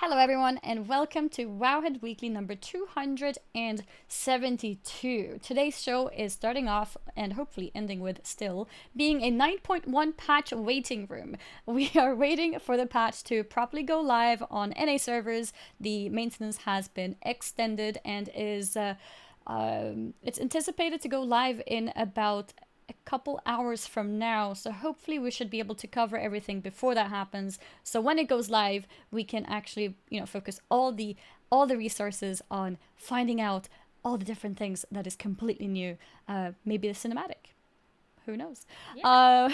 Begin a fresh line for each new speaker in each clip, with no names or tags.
Hello, everyone, and welcome to Wowhead Weekly number 272. Today's show is starting off and hopefully ending with still being a 9.1 patch waiting room. We are waiting for the patch to properly go live on NA servers. The maintenance has been extended and is it's anticipated to go live in about a couple hours from now, so hopefully we should be able to cover everything before that happens, so when it goes live we can actually focus all the resources on finding out all the different things that is completely new, maybe the cinematic, who knows.
Yeah.
uh,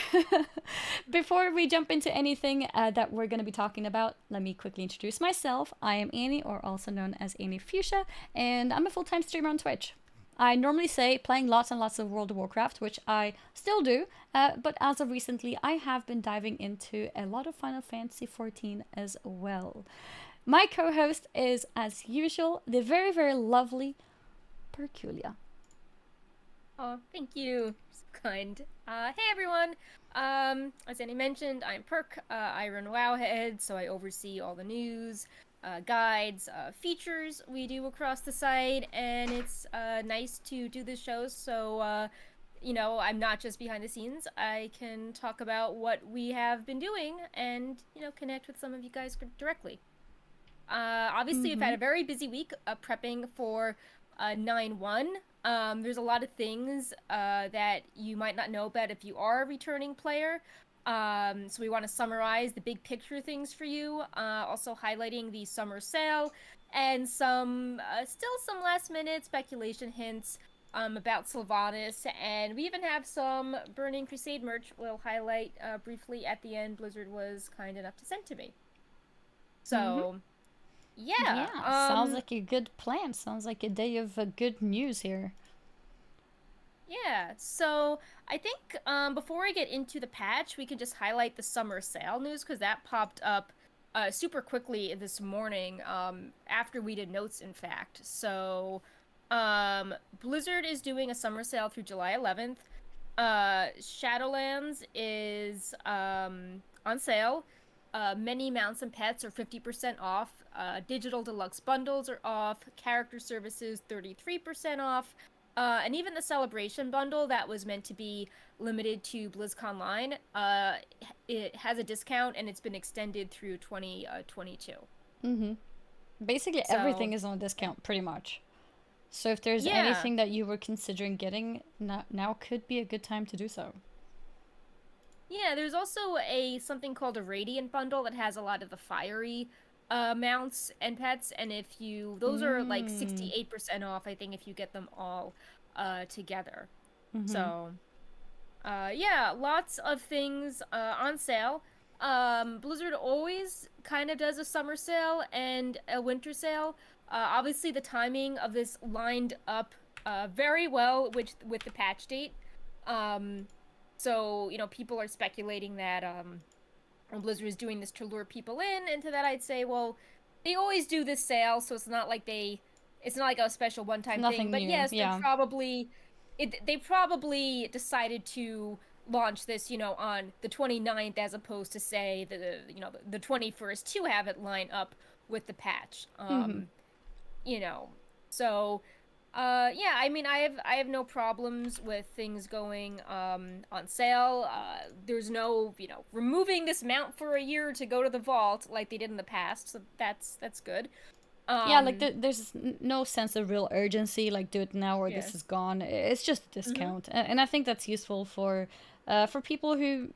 Before we jump into anything that we're going to be talking about, let me quickly introduce myself. I am Annie, or also known as Annie Fuchsia, and I'm a full-time streamer on Twitch. I normally say playing lots and lots of World of Warcraft, which I still do, but as of recently, I have been diving into a lot of Final Fantasy XIV as well. My co host is, as usual, the very, very lovely Perculia.
Oh, thank you. So kind. Hey everyone. As Annie mentioned, I'm Perk. I run Wowhead, so I oversee all the news, guides, features we do across the site, and it's nice to do this show. So, I'm not just behind the scenes. I can talk about what we have been doing, and connect with some of you guys directly. Obviously, we've
Mm-hmm.
had a very busy week prepping for 9-1. There's a lot of things that you might not know about if you are a returning player. So we want to summarize the big picture things for you, also highlighting the summer sale and still some last minute speculation hints about Sylvanas. And we even have some Burning Crusade merch we'll highlight briefly at the end. Blizzard was kind enough to send to me.
Mm-hmm.
So, yeah.
Yeah, sounds like a good plan. Sounds like a day of good news here.
Yeah, so I think before I get into the patch, we can just highlight the summer sale news because that popped up super quickly this morning after we did notes, in fact. So Blizzard is doing a summer sale through July 11th. Shadowlands is on sale. Many mounts and pets are 50% off. Digital deluxe bundles are off. Character services 33% off. And even the celebration bundle that was meant to be limited to BlizzConline, it has a discount and it's been extended through 2022.
Mm-hmm. Basically, everything
So,
is on
yeah.
discount, pretty much. So if there's
Yeah.
anything that you were considering getting, now could be a good time to do so.
Yeah, there's also a something called a Radiant bundle that has a lot of the fiery mounts and pets, and if you those are like
Mm.
68% off, I think, if you get them all together.
Mm-hmm.
So, yeah, lots of things on sale. Blizzard always kind of does a summer sale and a winter sale. Obviously, the timing of this lined up very well with the patch date. Um, so people are speculating that Blizzard is doing this to lure people in. And to that, I'd say, well, they always do this sale, so it's not like a special one-time thing.
Nothing
But
new.
yes,
Yeah.
they probably decided to launch this, on the 29th as opposed to say the 21st to have it line up with the patch.
Mm-hmm.
You know. So yeah, I mean, I have no problems with things going on sale. There's no, removing this mount for a year to go to the vault like they did in the past. So that's good.
Yeah, like
Um
there's no sense of real urgency, like do it now or
yeah.
this is gone. It's just a
Mhm.
discount, and I think that's useful for people who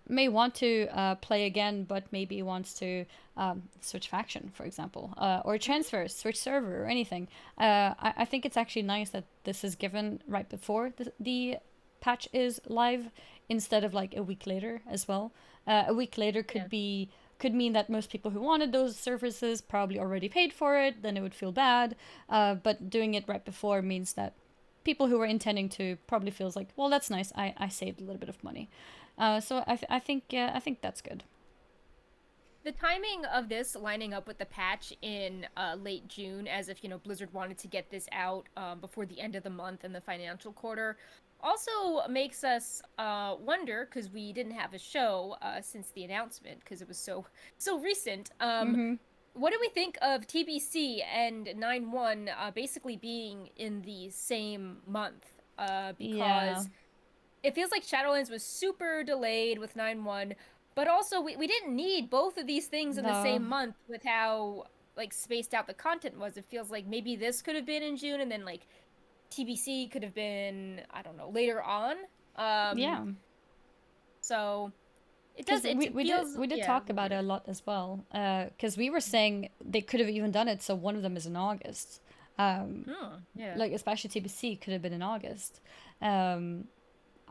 may want to play again, but maybe wants to switch faction, for example, or
Mhm.
transfer, switch server, or anything. I think it's actually nice that this is given right before the patch is live instead of like a week later as well. A week later
Yeah.
could mean that most people who wanted those services probably already paid for it, then it would feel bad. But doing it right before means that people who were intending to probably feels like, well, that's nice. I saved a little bit of money. So I think that's good.
The timing of this lining up with the patch in late June, as if Blizzard wanted to get this out before the end of the month in the financial quarter, also makes us wonder, because we didn't have a show since the announcement because it was so recent.
Mm-hmm.
what do we think of TBC and 9-1 basically being in the same month?
Yeah.
Because it feels like Shadowlands was super delayed with 9-1, but also we didn't need both of these things in the
No.
same month with how like spaced out the content was. It feels like maybe this could have been in June and then like TBC could have been, I don't know, later on. Um,
Yeah.
so it
Because
does,
we,
it
we did
feels,
we did
yeah, a
talk
little
about it a
weird.
lot as well. Because we were saying they could have even done it so one of them is in August. Um,
Hmm, yeah.
like especially TBC could have been in August. Um,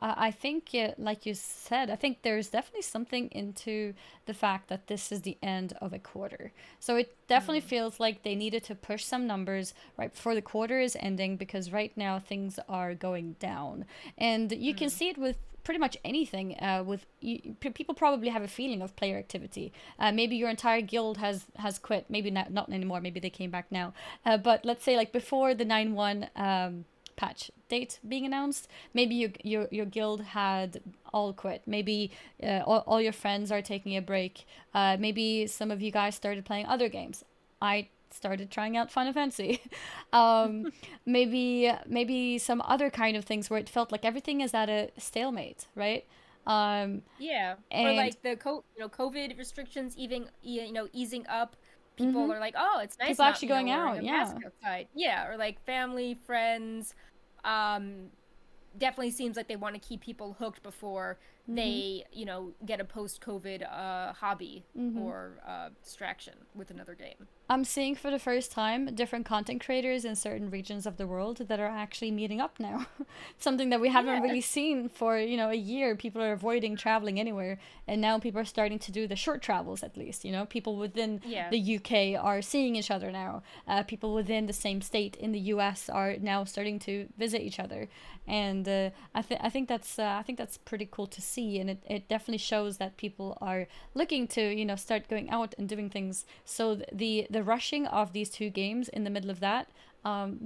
I think, like you said, I think there's definitely something into the fact that this is the end of a quarter. So it definitely
Hmm.
feels like they needed to push some numbers right before the quarter is ending because right now things are going down. And you can
Hmm.
see it with pretty much anything. People probably have a feeling of player activity. Maybe your entire guild has quit. Maybe not anymore. Maybe they came back now. But let's say like before the 9-1 patch date being announced, maybe your guild had all quit. Maybe all your friends are taking a break. Maybe some of you guys started playing other games. I started trying out Final Fantasy. um, maybe some other kind of things where it felt like everything is at a stalemate, right? Um,
Yeah. Or
and
like the COVID restrictions even easing up. People
mm-hmm,
are like, "Oh, it's nice
people
not,
actually going
wearing
out,
a
yeah.
mask outside." Yeah, or like family, friends. Um Definitely seems like they want to keep people hooked before
Mm-hmm,
they, get a post-COVID hobby
mm-hmm.
or distraction with another game.
I'm seeing for the first time different content creators in certain regions of the world that are actually meeting up now. Something that we haven't
Yeah.
really seen for, a year. People are avoiding traveling anywhere. And now people are starting to do the short travels at least. People within
Yeah.
the UK are seeing each other now. People within the same state in the US are now starting to visit each other. And I think that's pretty cool to see. And it definitely shows that people are looking to start going out and doing things. So the rushing of these two games in the middle of that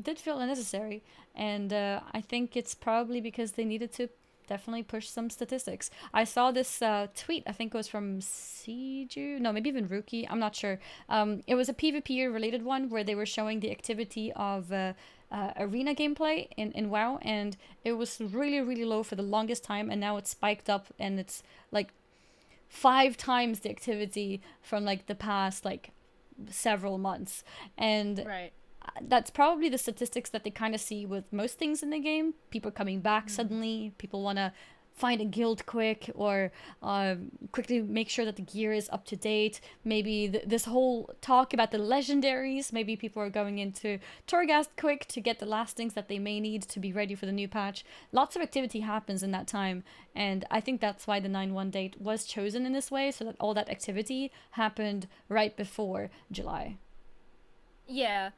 did feel unnecessary, and I think it's probably because they needed to definitely push some statistics. I saw this tweet. I think it was from Siju. No, maybe even Rookie. I'm not sure. It was a PvP related one where they were showing the activity of. Arena gameplay in WoW, and it was really, really low for the longest time, and now it's spiked up, and it's like 5 times the activity from like the past like several months. And
Right.
that's probably the statistics that they kind of see with most things in the game. People coming back
Mm.
suddenly, people want to find a guild quick, or quickly make sure that the gear is up to date. Maybe this whole talk about the legendaries, maybe people are going into Torghast quick to get the last things that they may need to be ready for the new patch. Lots of activity happens in that time, and I think that's why the 9-1 date was chosen in this way, so that all that activity happened right before July.
Yeah.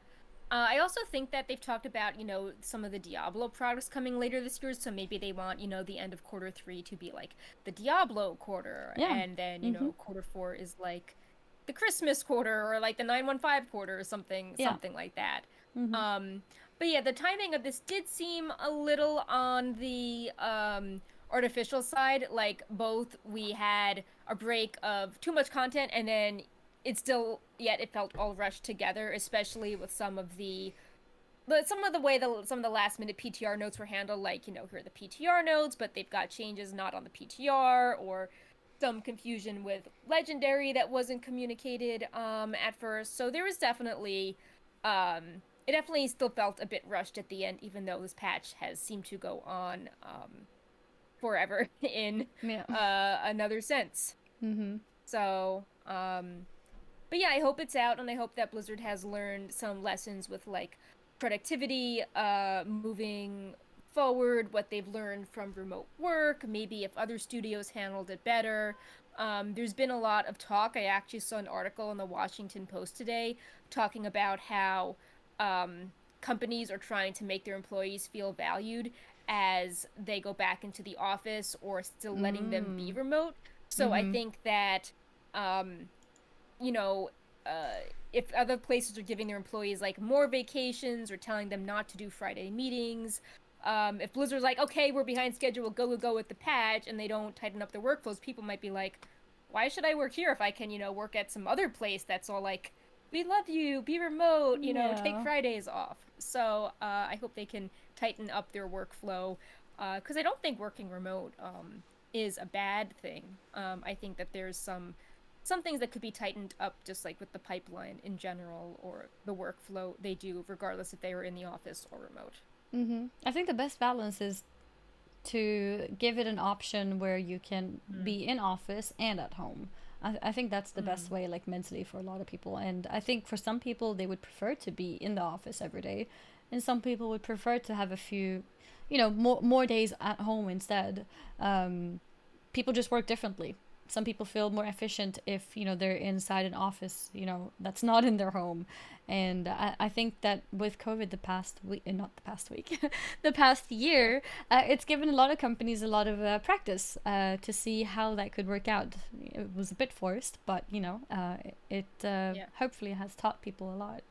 I also think that they've talked about, some of the Diablo products coming later this year, so maybe they want, the end of quarter three to be like the Diablo quarter,
Yeah.
and then,
Mm-hmm.
quarter four is like the Christmas quarter or like the 915 quarter or something,
Yeah.
something like that.
Mm-hmm.
Um, but yeah, the timing of this did seem a little on the artificial side. Like both we had a break of too much content and then it still yet it felt all rushed together, especially with some of the way some of the last minute PTR notes were handled. Like here are the PTR notes, but they've got changes not on the PTR, or some confusion with legendary that wasn't communicated at first. So there was definitely it definitely still felt a bit rushed at the end, even though this patch has seemed to go on forever in
Yeah.
another sense.
Mm-hmm.
So but yeah, I hope it's out, and I hope that Blizzard has learned some lessons with like productivity, moving forward, what they've learned from remote work, maybe if other studios handled it better. There's been a lot of talk. I actually saw an article in the Washington Post today talking about how companies are trying to make their employees feel valued as they go back into the office or still letting them be
Mm.
remote. So I
Mm-hmm.
think that um, you know, uh, if other places are giving their employees like more vacations or telling them not to do Friday meetings, if Blizzard's like, okay, we're behind schedule, go with the patch, and they don't tighten up their workflows, people might be like, why should I work here if I can, work at some other place that's all like we love you, be remote, you know, take
Yeah.
Fridays off. So I hope they can tighten up their workflow, because I don't think working remote is a bad thing. I think that there's some things that could be tightened up, just like with the pipeline in general or the workflow they do, regardless if they were in the office or remote.
I think the best balance is to give it an option where you can
Mm.
be in office and at home. I think that's the best
Mm.
way, like mentally, for a lot of people. And I think for some people, they would prefer to be in the office every day, and some people would prefer to have a few, more days at home instead. People just work differently. Some people feel more efficient if they're inside an office that's not in their home. And I think that with COVID the past week, not the past week, the past
Yeah.
year, it's given a lot of companies a lot of practice to see how that could work out. It was a bit forced, but it
Yeah.
hopefully has taught people a lot.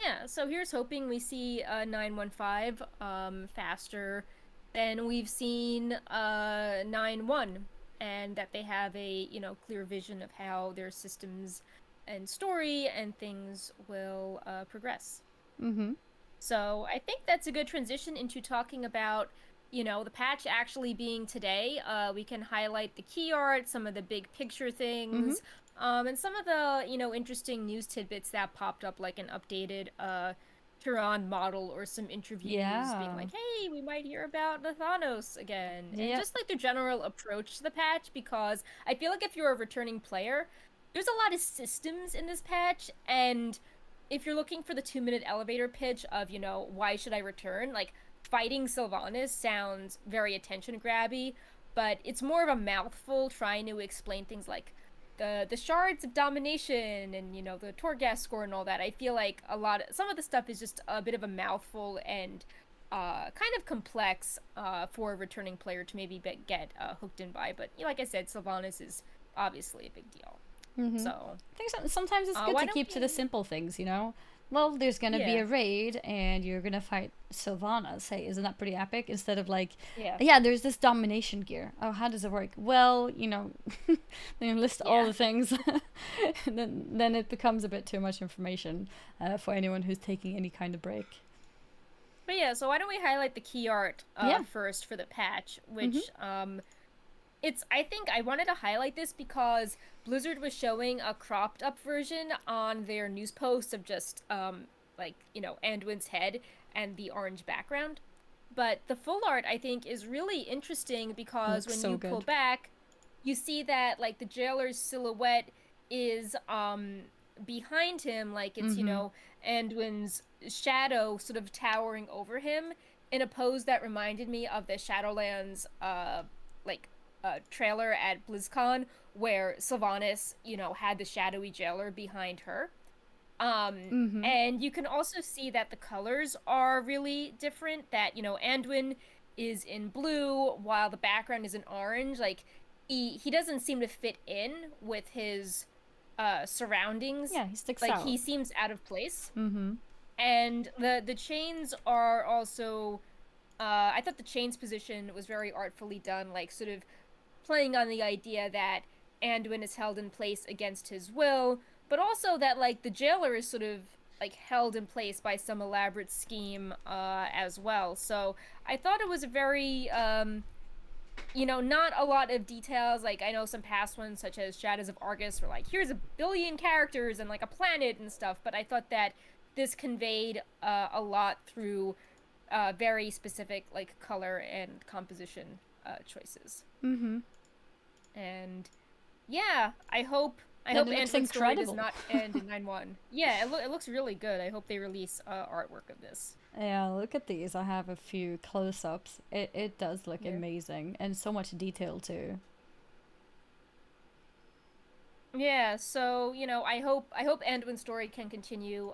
Yeah, so here's hoping we see 915 faster than we've seen 91, and that they have a, clear vision of how their systems and story and things will progress.
Mm-hmm.
So I think that's a good transition into talking about, the patch actually being today. We can highlight the key art, some of the big picture
Mm-hmm.
things, and some of the, interesting news tidbits that popped up, like an updated Tyrande model or some interviews being
Yeah.
like, hey, we might hear about Nathanos again. And
Yep.
just like the general approach to the patch, because I feel like if you're a returning player, there's a lot of systems in this patch, and if you're looking for the 2-minute elevator pitch of, why should I return? Like, fighting Sylvanas sounds very attention grabby, but it's more of a mouthful trying to explain things like the shards of domination and, the Torghast score and all that. I feel like some of the stuff is just a bit of a mouthful and kind of complex for a returning player to maybe get hooked in by. But like I said, Sylvanas is obviously a big deal.
Mm-hmm.
So,
I think sometimes it's good
why
to
don't
keep to the
we?
simple things. Well, there's gonna be
Yeah,
a raid and you're gonna fight Sylvanas. Hey, isn't that pretty epic? Instead of like,
yeah,
yeah, there's this domination gear. Oh, how does it work? Well, then you list all
yeah.
the things. then it becomes a bit too much information for anyone who's taking any kind of break.
But yeah, so why don't we highlight the key art
Yeah.
first for the patch,
Mm-hmm.
which I think I wanted to highlight this because Blizzard was showing a cropped up version on their news post of just like, Anduin's head and the orange background. But the full art I think is really interesting because
Looks
when
so
you pull
good.
back, you see that like the jailer's silhouette is behind him, like it's,
Mm-hmm.
Anduin's shadow sort of towering over him in a pose that reminded me of the Shadowlands like trailer at BlizzCon, where Sylvanas, had the shadowy jailer behind her.
Mm-hmm.
And you can also see that the colors are really different. That, Anduin is in blue while the background is in orange. Like, he doesn't seem to fit in with his surroundings.
Yeah, he sticks
Like,
out.
he seems out of place.
Mm-hmm.
And the chains are also I thought the chains position was very artfully done, like sort of playing on the idea that Anduin is held in place against his will, but also that like the jailer is sort of like held in place by some elaborate scheme as well. So I thought it was a very not a lot of details. Like I know some past ones, such as Shadows of Argus, were like, here's a billion characters and like a planet and stuff. But I thought that this conveyed a lot through very specific like color and composition choices.
Mm-hmm.
And yeah, I
And
hope
it looks
Antoine's story does
incredible.
not end in 9-1. Yeah, it looks really good. I hope they release artwork of this.
Yeah, look at these. I have a few close ups. It does look
Yeah.
amazing and so much detail too.
Yeah, so, I hope Anduin's story can continue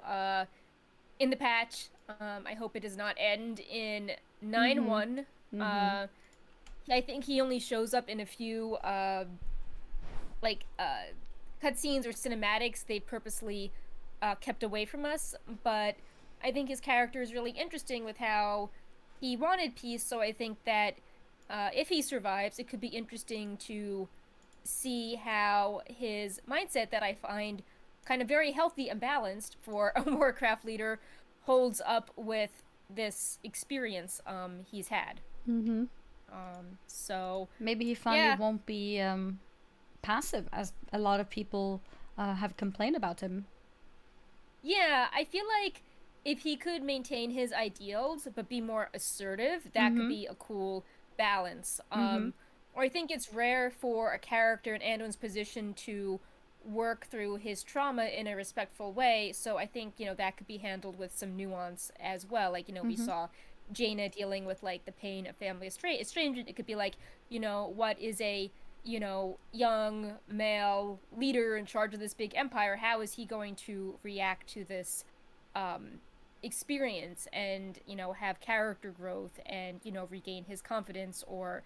in the patch. I hope it does not end in
Mm
9-1.
hmm. Mm hmm.
Uh I think he only shows up in a few like cutscenes or cinematics they purposely kept away from us, but I think his character is really interesting with how he wanted peace. So I think that if he survives, it could be interesting to see how his mindset, that I find kind of very healthy and balanced for a Warcraft leader, holds up with this experience he's had.
Mm-hmm.
So
Maybe he finally
yeah,
won't be passive, as a lot of people have complained about him.
yeah, I feel like if he could maintain his ideals but be more assertive, that could
Mm-hmm.
be a cool balance.
Mm-hmm.
Or I think it's rare for a character in Anduin's position to work through his trauma in a respectful way. So I think, that could be handled with some nuance as well. Like, we
Mm-hmm.
saw Jaina dealing with like the pain of family estrangement. It could be like, what is a young male leader in charge of this big empire, how is he going to react to this um, experience and, have character growth and, regain his confidence or,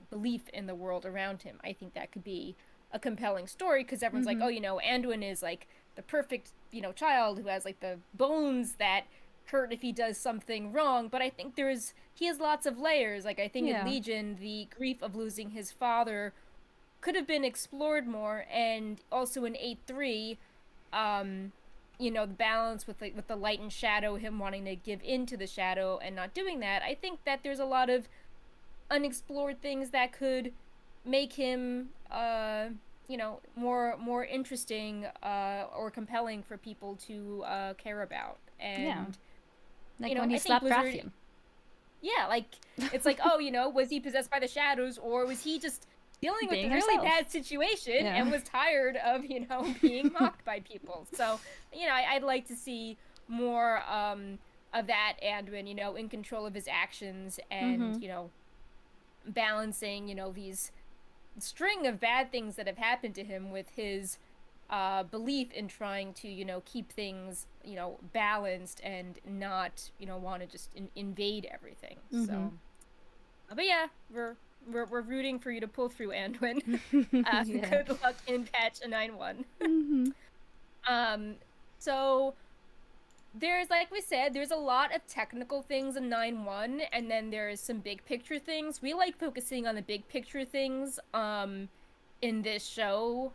belief in the world around him? I think that could be a compelling story because everyone's like,
Mm-hmm.
oh, Anduin is like the perfect, child who has like the bones that hurt if he does something wrong. But I think he has lots of layers. Like I think in
Yeah.
Legion, the grief of losing his father could have been explored more, and also in 8-3, um the balance with the light and shadow, him wanting to give in to the shadow and not doing that. I think that there's a lot of unexplored things that could make him more interesting or compelling for people to care about.
Yeah.
And
Like when he
I think
slapped
Blizzard,
Rathian.
yeah, like it's like, oh, was he possessed by the shadows, or was he just dealing with
Being
a really
herself.
bad situation
Yeah.
and was tired of, being mocked by people? So, I'd like to see more of that Anduin, in control of his actions and,
Mm-hmm.
balancing, these string of bad things that have happened to him with his belief in trying to, keep things, balanced and not, want to just invade everything.
Mm-hmm.
So, but yeah, we're rooting for you to pull through, Anduin.
Yeah.
Good luck in patch 9.1.
Mm-hmm.
um, so there's, like we said, there's a lot of technical things in 9.1, and then there's some big picture things. We like focusing on the big picture things in this show.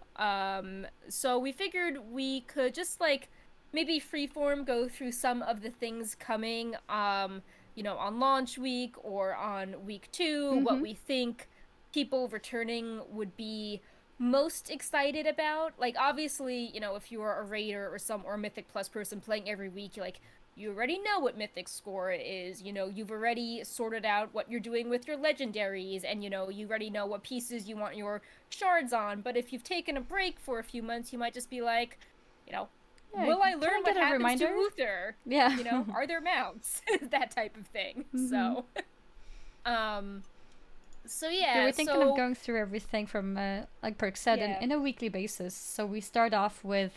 So we figured we could just like maybe freeform go through some of the things coming on launch week or on week 2, what
Mm-hmm.
we think people returning would be most excited about. Like obviously, if you are a raider or Mythic Plus person playing every week, you already know what Mythic score is. You've already sorted out what you're doing with your legendaries, and you already know what pieces you want your shards on. But if you've taken a break for a few months, you might just be like, you know,
Yeah.
will I
Can
learn
I
what
get a
happens to
reminder?
Uther?
Yeah.
Are there mounts? That type of thing.
Mm-hmm.
Um so
Yeah,
yeah,
we're thinking of
so
going through everything from, like Perk said,
yeah.
in a weekly basis. So we start off with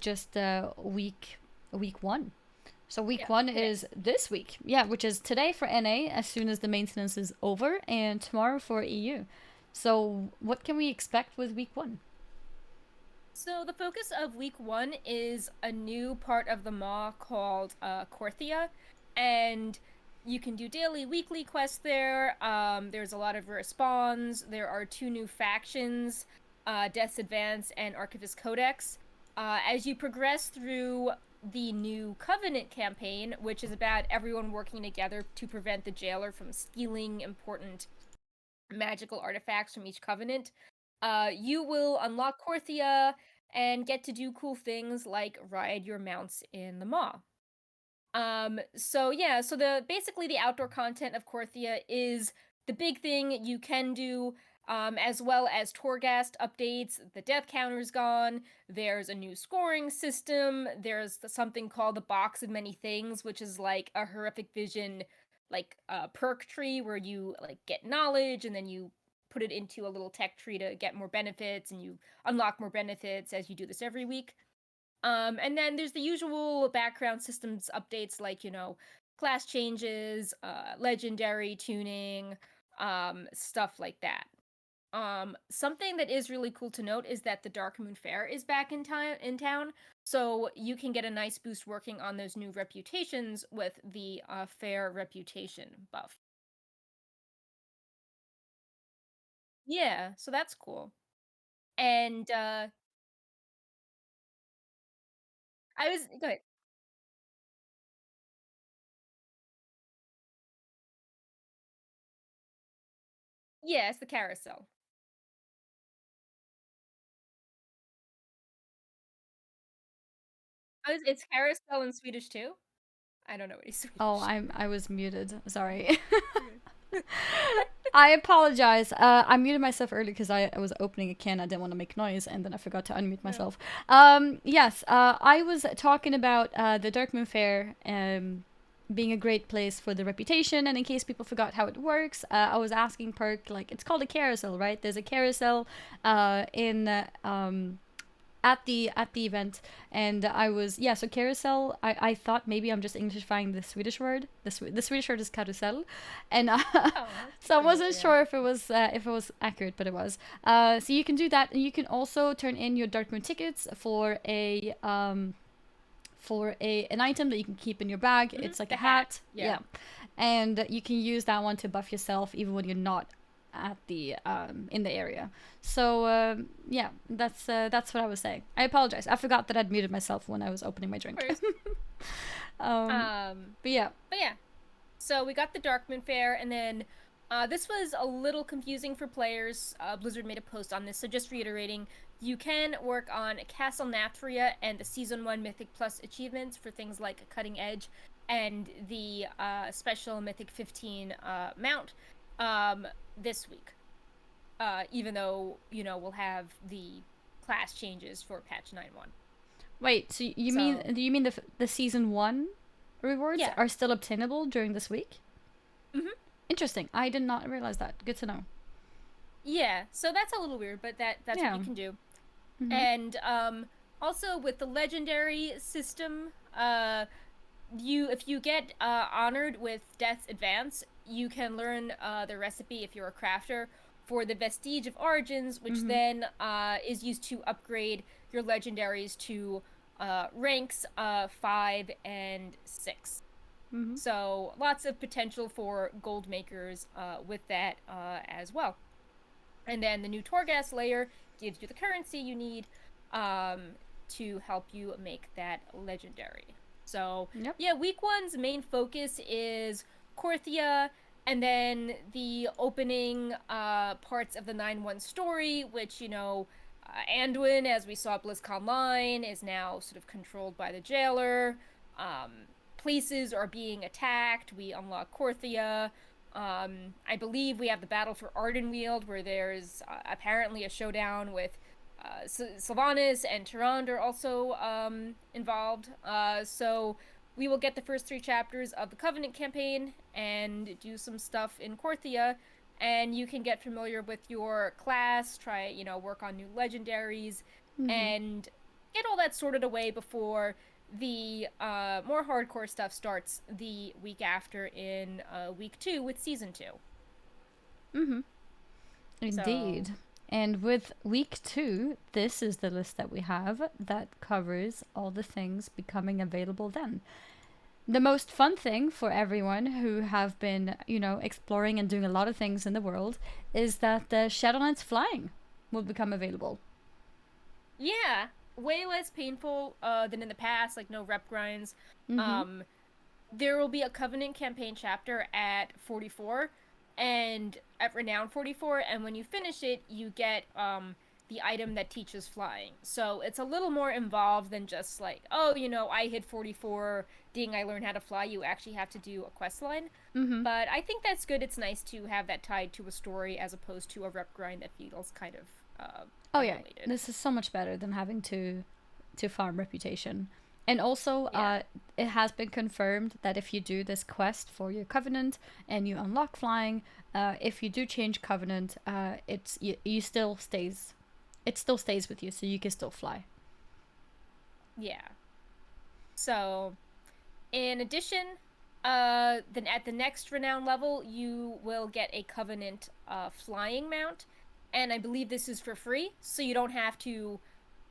just week one. So week
Yeah,
one
today.
is this week, yeah, which is today for NA as soon as the maintenance is over, and tomorrow for EU. So what can we expect with week one?
So the focus of week 1 is a new part of the Maw called Korthia, and you can do daily, weekly quests there. There's a lot of rare spawns. There are 2 new factions, Death's Advance and Archivist Codex. As you progress through the new Covenant campaign, which is about everyone working together to prevent the jailer from stealing important magical artifacts from each covenant, you will unlock Korthia and get to do cool things like ride your mounts in the Maw. So yeah, so the outdoor content of Korthia is the big thing you can do, as well as Torghast updates. The death counter's gone. There's a new scoring system. There's something called the Box of Many Things, which is like a horrific vision, like a perk tree where you like get knowledge and then you put it into a little tech tree to get more benefits, and you unlock more benefits as you do this every week. And then there's the usual background systems updates like, class changes, legendary tuning, stuff like that. Something that is really cool to note is that the Dark Moon Fair is back in town, so you can get a nice boost working on those new reputations with the fair reputation buff. Yeah, so that's cool. And I was go ahead. Yeah, it's the carousel. It's carousel in Swedish too. I don't know any
Oh,
Swedish.
I was muted. Sorry.
Okay.
I apologize. I muted myself earlier because I was opening a can. I didn't want to make noise, and then I forgot to unmute
No.
myself. Yes. I was talking about the Dark Moon Fair being a great place for the reputation, and in case people forgot how it works, I was asking Perk, like, it's called a carousel, right? There's a carousel in at the event, and I was, yeah, so carousel, I thought maybe I'm just englishifying the Swedish word. The Swedish word is karusell, and
Oh, that's
so I
familiar,
wasn't
yeah.
sure if it was accurate, but it was. So you can do that, and you can also turn in your Dark Moon tickets for a an item that you can keep in your bag. It's like
The
a hat.
Yeah.
Yeah, and you can use that one to buff yourself even when you're not at the in the area. So yeah, that's what I was saying. I apologize. I forgot that I'd muted myself when I was opening my
Of
drink.
course.
um, but yeah.
But yeah. So we got the Darkmoon Fair, and then this was a little confusing for players. Blizzard made a post on this, so just reiterating, you can work on Castle Natria and the Season 1 Mythic Plus achievements for things like Cutting Edge and the special Mythic 15 mount this week. Even though, we'll have the class changes for patch 9.1.
Wait. So you mean
So,
do you mean the season 1 rewards
yeah.
are still obtainable during this week?
Hmm.
Interesting. I did not realize that. Good to know.
Yeah, so that's a little weird, but that's what
Yeah.
you can do.
Mm-hmm.
And also with the legendary system, you if you get honored with Death's Advance, you can learn the recipe if you're a crafter for the Vestige of Origins, which
Mm-hmm.
then is used to upgrade your legendaries to ranks 5 and 6.
Mm-hmm.
So lots of potential for gold makers with that as well. And then the new Torghast layer gives you the currency you need to help you make that legendary. So,
Yep.
yeah, week one's main focus is Korthia, and then the opening parts of the 9-1 story, which, Anduin, as we saw at BlizzConline, is now sort of controlled by the jailer. Places are being attacked. We unlock Korthia. I believe we have the battle for Ardenweald, where there's apparently a showdown with Sylvanas and Tyrande are also involved. So we will get the first 3 chapters of the Covenant campaign and do some stuff in Korthia, and you can get familiar with your class, try, work on new legendaries,
Mm-hmm.
and get all that sorted away before the more hardcore stuff starts the week after in week 2 with season 2.
Mm-hmm.
So,
Indeed. And with week 2, this is the list that we have that covers all the things becoming available then. The most fun thing for everyone who have been, exploring and doing a lot of things in the world is that the Shadowlands flying will become available.
yeah, way less painful than in the past, like no rep grinds.
Mm-hmm.
Um, there will be a Covenant campaign chapter at 44 and at Renown 44, and when you finish it, you get the item that teaches flying. So it's a little more involved than just like, oh, I hit 44, ding, I learned how to fly. You actually have to do a quest line.
Mm-hmm.
But I think that's good. It's nice to have that tied to a story as opposed to a rep grind that feels kind of
Oh yeah,
unrelated.
this is so much better than having to farm reputation. And also,
Yeah.
it has been confirmed that if you do this quest for your covenant and you unlock flying, if you do change covenant, it's you still stays, it still stays with you, so you can still fly.
Yeah. So, in addition, then at the next renown level, you will get a Covenant flying mount, and I believe this is for free, so you don't have to,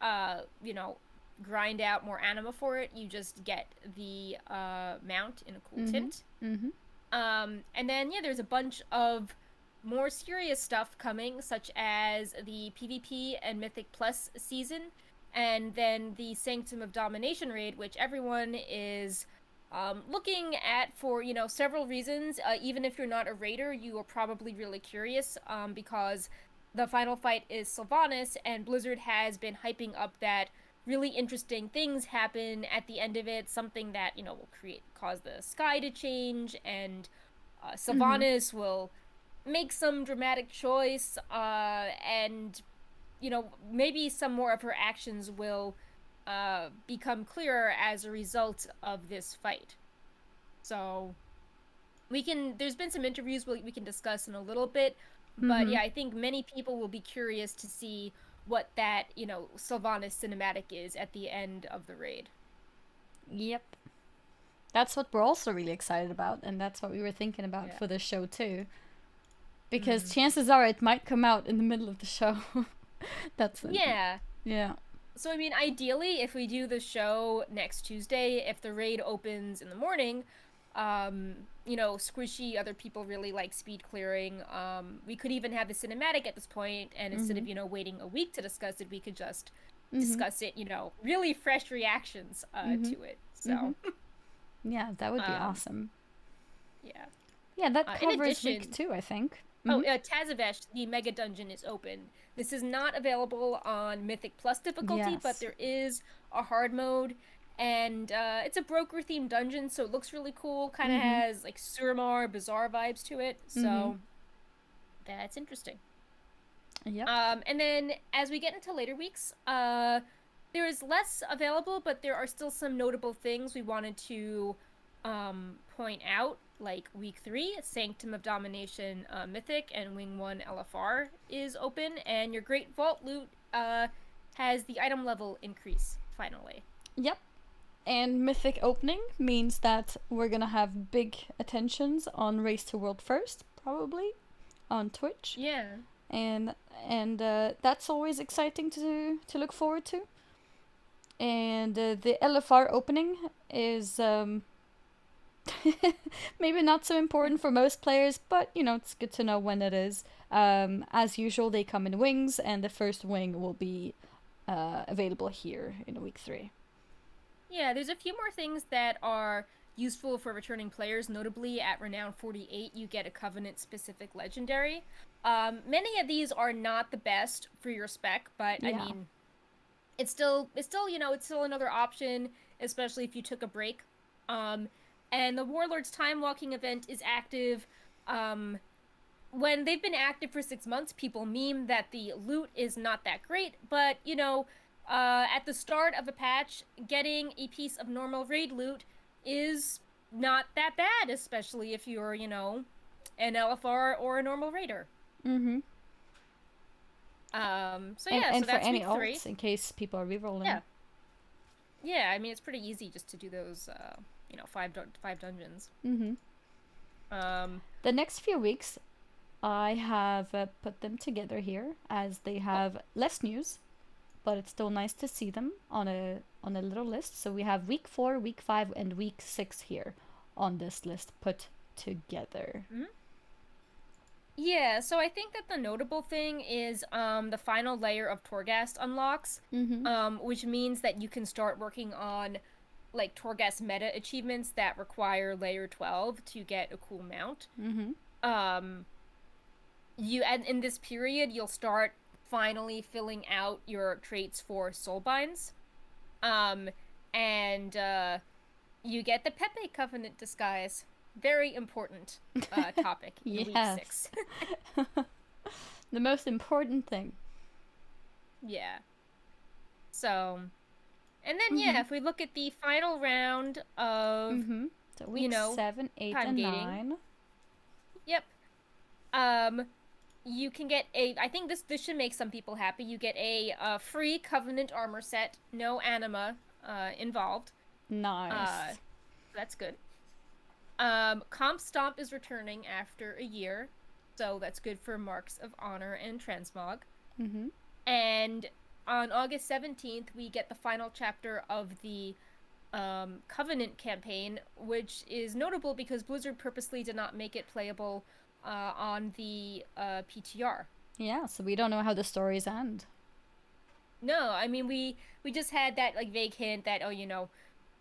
uh, you know, grind out more anima for it. You just get the mount in a cool
Mm-hmm.
tint.
Mm-hmm.
And then yeah, there's a bunch of more serious stuff coming, such as the PvP and Mythic Plus season, and then the Sanctum of Domination raid, which everyone is looking at for, several reasons. Even if you're not a raider, you are probably really curious because the final fight is Sylvanas, and Blizzard has been hyping up that really interesting things happen at the end of it, something that, will cause the sky to change, and Sylvanas will make some dramatic choice, and maybe some more of her actions will become clearer as a result of this fight. So there's been some interviews we can discuss in a little bit, but yeah, I think many people will be curious to see what that, Sylvanas cinematic is at the end of the raid.
Yep. That's what we're also really excited about, and that's what we were thinking about for this show too. Because chances are it might come out in the middle of the show. That's it.
Yeah.
Yeah.
So, I mean, ideally, if we do the show next Tuesday, if the raid opens in the morning, squishy, other people really like speed clearing. We could even have the cinematic at this point, and instead of, waiting a week to discuss it, we could just discuss it, really fresh reactions to it. So,
yeah, that would be awesome.
Yeah.
Yeah, that covers week 2, I think.
Tazavesh, the Mega Dungeon, is open. This is not available on Mythic Plus difficulty, but there is a hard mode, and it's a broker-themed dungeon, so it looks really cool. Kind of has, like, Suramar, Bazaar vibes to it, so that's interesting.
Yep.
And then, as we get into later weeks, there is less available, but there are still some notable things we wanted to point out. Like week 3, Sanctum of Domination Mythic and Wing 1 LFR is open, and your Great Vault loot has the item level increase, finally.
Yep. And Mythic opening means that we're gonna have big attentions on Race to World First, probably, on Twitch.
Yeah.
And that's always exciting to look forward to. And the LFR opening is... maybe not so important for most players, but it's good to know when it is. As usual, they come in wings, and the first wing will be available here in week 3.
Yeah, there's a few more things that are useful for returning players. Notably, at Renown 48, you get a Covenant-specific legendary. Many of these are not the best for your spec, but I mean, it's still another option, especially if you took a break. And the Warlord's Time Walking event is active. When they've been active for 6 months, people meme that the loot is not that great, but, at the start of a patch, getting a piece of normal raid loot is not that bad, especially if you're, an LFR or a normal raider. So yeah,
and
so
for
that's
any
week 3.
alts, in case people are rerolling.
Yeah, I mean, it's pretty easy just to do those... 5 dungeons.
The next few weeks, I have put them together here as they have less news, but it's still nice to see them on a little list. So we have week 4, week 5, and week 6 here on this list put together.
Yeah, so I think that the notable thing is the final layer of Torghast unlocks, which means that you can start working on like Torghast meta achievements that require layer 12 to get a cool mount. And in this period you'll start finally filling out your traits for Soulbinds. And you get the Pepe Covenant disguise. Very important topic in week 6.
The most important thing.
Yeah. So... And then, if we look at the final round of,
so week 7, 8, and
gating,
9.
Yep. You can get I think this should make some people happy. You get a free Covenant armor set, no anima involved.
Nice.
That's good. Comp Stomp is returning after a year, so that's good for Marks of Honor and Transmog. And... on August 17th, we get the final chapter of the Covenant campaign, which is notable because Blizzard purposely did not make it playable on the PTR.
Yeah, so we don't know how the stories end.
No, I mean we just had that like vague hint that, oh,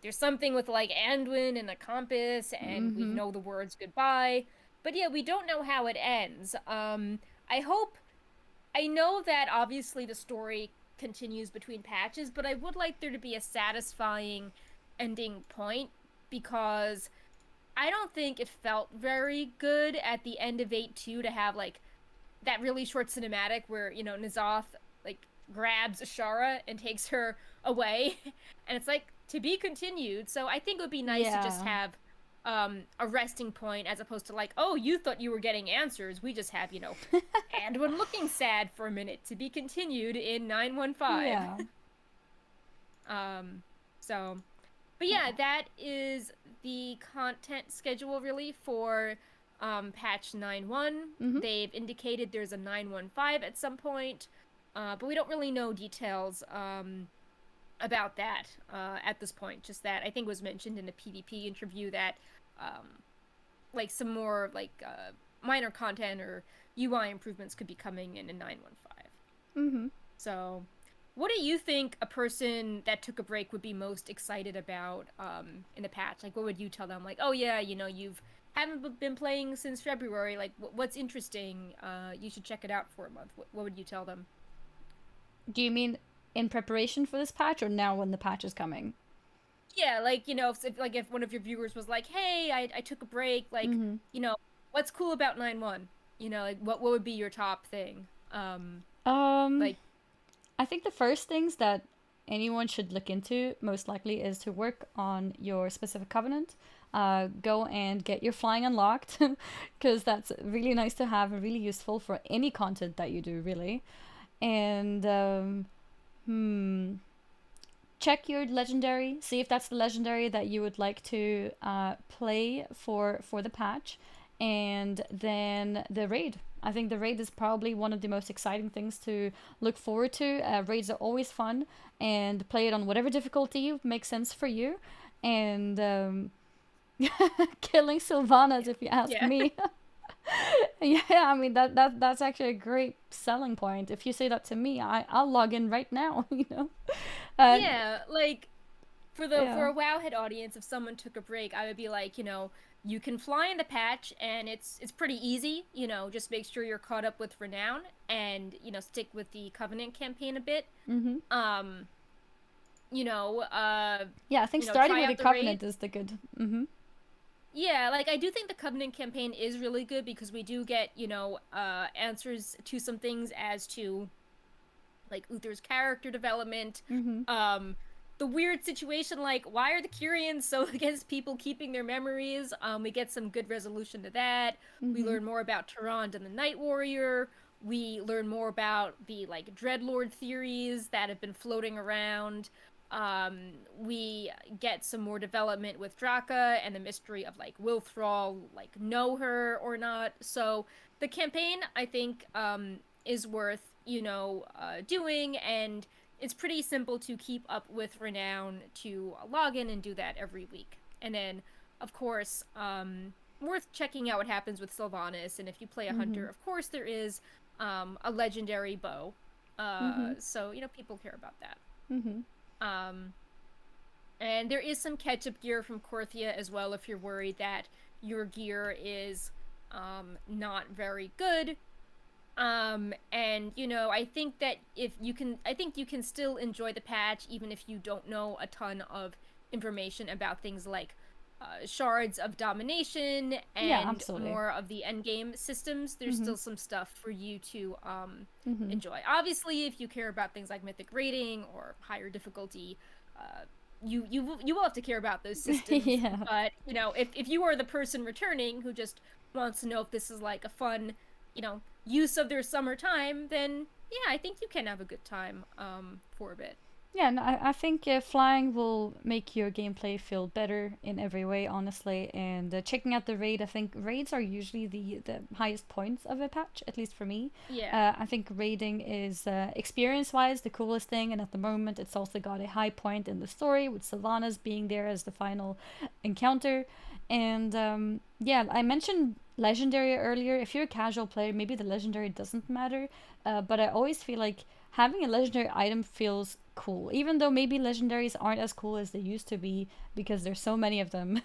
there's something with like Anduin and a compass, and we
Mm-hmm.
know the words goodbye. But yeah, we don't know how it ends. I hope I know that obviously the story continues between patches, but I would like there to be a satisfying ending point, because I don't think it felt very good at the end of 8-2 to have like that really short cinematic where, N'Zoth like grabs Ashara and takes her away. And it's like to be continued. So I think it would be nice to just
Yeah.
have a resting point, as opposed to like, oh, you thought you were getting answers. We just have, Anduin looking sad for a minute, to be continued in 915.
Yeah.
Um so but yeah,
Yeah.
that is the content schedule really for patch 9.1.
Mm-hmm.
They've indicated there's a 9.15 at some point, but we don't really know details about that at this point. Just that I think was mentioned in a PvP interview that like some more like minor content or UI improvements could be coming in 9.15.
Mm-hmm.
So, what do you think a person that took a break would be most excited about in the patch? Like, what would you tell them? Like, oh yeah, you've haven't been playing since February. Like, what's interesting? You should check it out for a month. What would you tell them?
Do you mean in preparation for this patch or now when the patch is coming?
Yeah, like if one of your viewers was like, hey, I took a break. Like,
Mm-hmm.
what's cool about 9.1? Like what would be your top thing?
Um,
Like,
I think the first things that anyone should look into most likely is to work on your specific covenant. Go and get your flying unlocked because that's really nice to have and really useful for any content that you do, really. And hmm, check your legendary, see if that's the legendary that you would like to play for the patch, and then the raid. I think the raid is probably one of the most exciting things to look forward to. Raids are always fun, and play it on whatever difficulty makes sense for you. And killing Sylvanas, if you ask
yeah.
me. Yeah, I mean that's actually a great selling point. If you say that to me, I'll log in right now. Uh,
Yeah, like for
yeah.
a Wowhead audience, if someone took a break, I would be like, you can fly in the patch, and it's pretty easy. Just make sure you're caught up with Renown, and stick with the Covenant campaign a bit.
Mm-hmm.
Um, you know, uh,
Yeah, I think starting
try
with a
out the raid.
covenant is the good. Mm-hmm.
Yeah, like I do think the Covenant campaign is really good, because we do get, answers to some things as to like Uther's character development.
Mm-hmm.
The weird situation, like why are the Kyrians so against people keeping their memories? We get some good resolution to that. We
Mm-hmm.
learn more about Tyrande and the Night Warrior. We learn more about the like Dreadlord theories that have been floating around. We get some more development with Draka and the mystery of like will Thrall like know her or not. So the campaign, I think, is worth doing, and it's pretty simple to keep up with Renown to log in and do that every week. And then, of course, worth checking out what happens with Sylvanas. And if you play a
Mm-hmm.
hunter, of course, there is a legendary bow.
Mm-hmm.
So people care about that.
Mm-hmm.
Um, and there is some catch-up gear from Korthia as well, if you're worried that your gear is not very good. And I think that if you can, I think you can still enjoy the patch even if you don't know a ton of information about things like shards of domination
Yeah,
and
absolutely.
more of the endgame systems. There's
Mm-hmm.
still some stuff for you to
Mm-hmm.
enjoy. Obviously, if you care about things like mythic rating or higher difficulty, uh, you will have to care about those systems.
Yeah.
But if you are the person returning who just wants to know if this is like a fun, use of their summertime, then yeah, I think you can have a good time for a bit.
Yeah, and I think flying will make your gameplay feel better in every way, honestly. And checking out the raid, I think raids are usually the highest points of a patch, at least for me.
Yeah.
I think raiding is experience wise the coolest thing, and at the moment, it's also got a high point in the story with Sylvanas being there as the final encounter. And yeah, I mentioned legendary earlier. If you're a casual player, maybe the legendary doesn't matter, but I always feel like having a legendary item feels cool, even though maybe legendaries aren't as cool as they used to be because there's so many of them.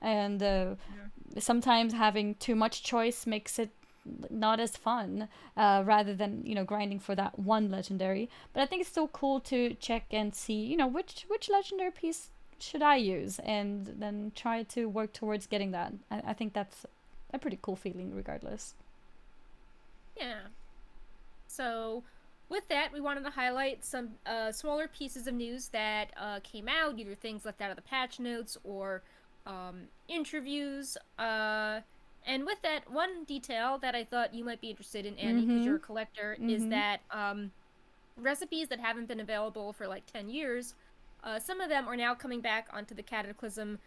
And
Yeah.
sometimes having too much choice makes it not as fun, rather than grinding for that one legendary. But I think it's still cool to check and see which legendary piece should I use, and then try to work towards getting that. I think that's a pretty cool feeling regardless.
Yeah. So, with that, we wanted to highlight some smaller pieces of news that came out, either things left out of the patch notes or interviews. And with that, one detail that I thought you might be interested in, Annie, because
Mm-hmm.
you're a collector, is
Mm-hmm.
that recipes that haven't been available for like 10 years, some of them are now coming back onto the Cataclysm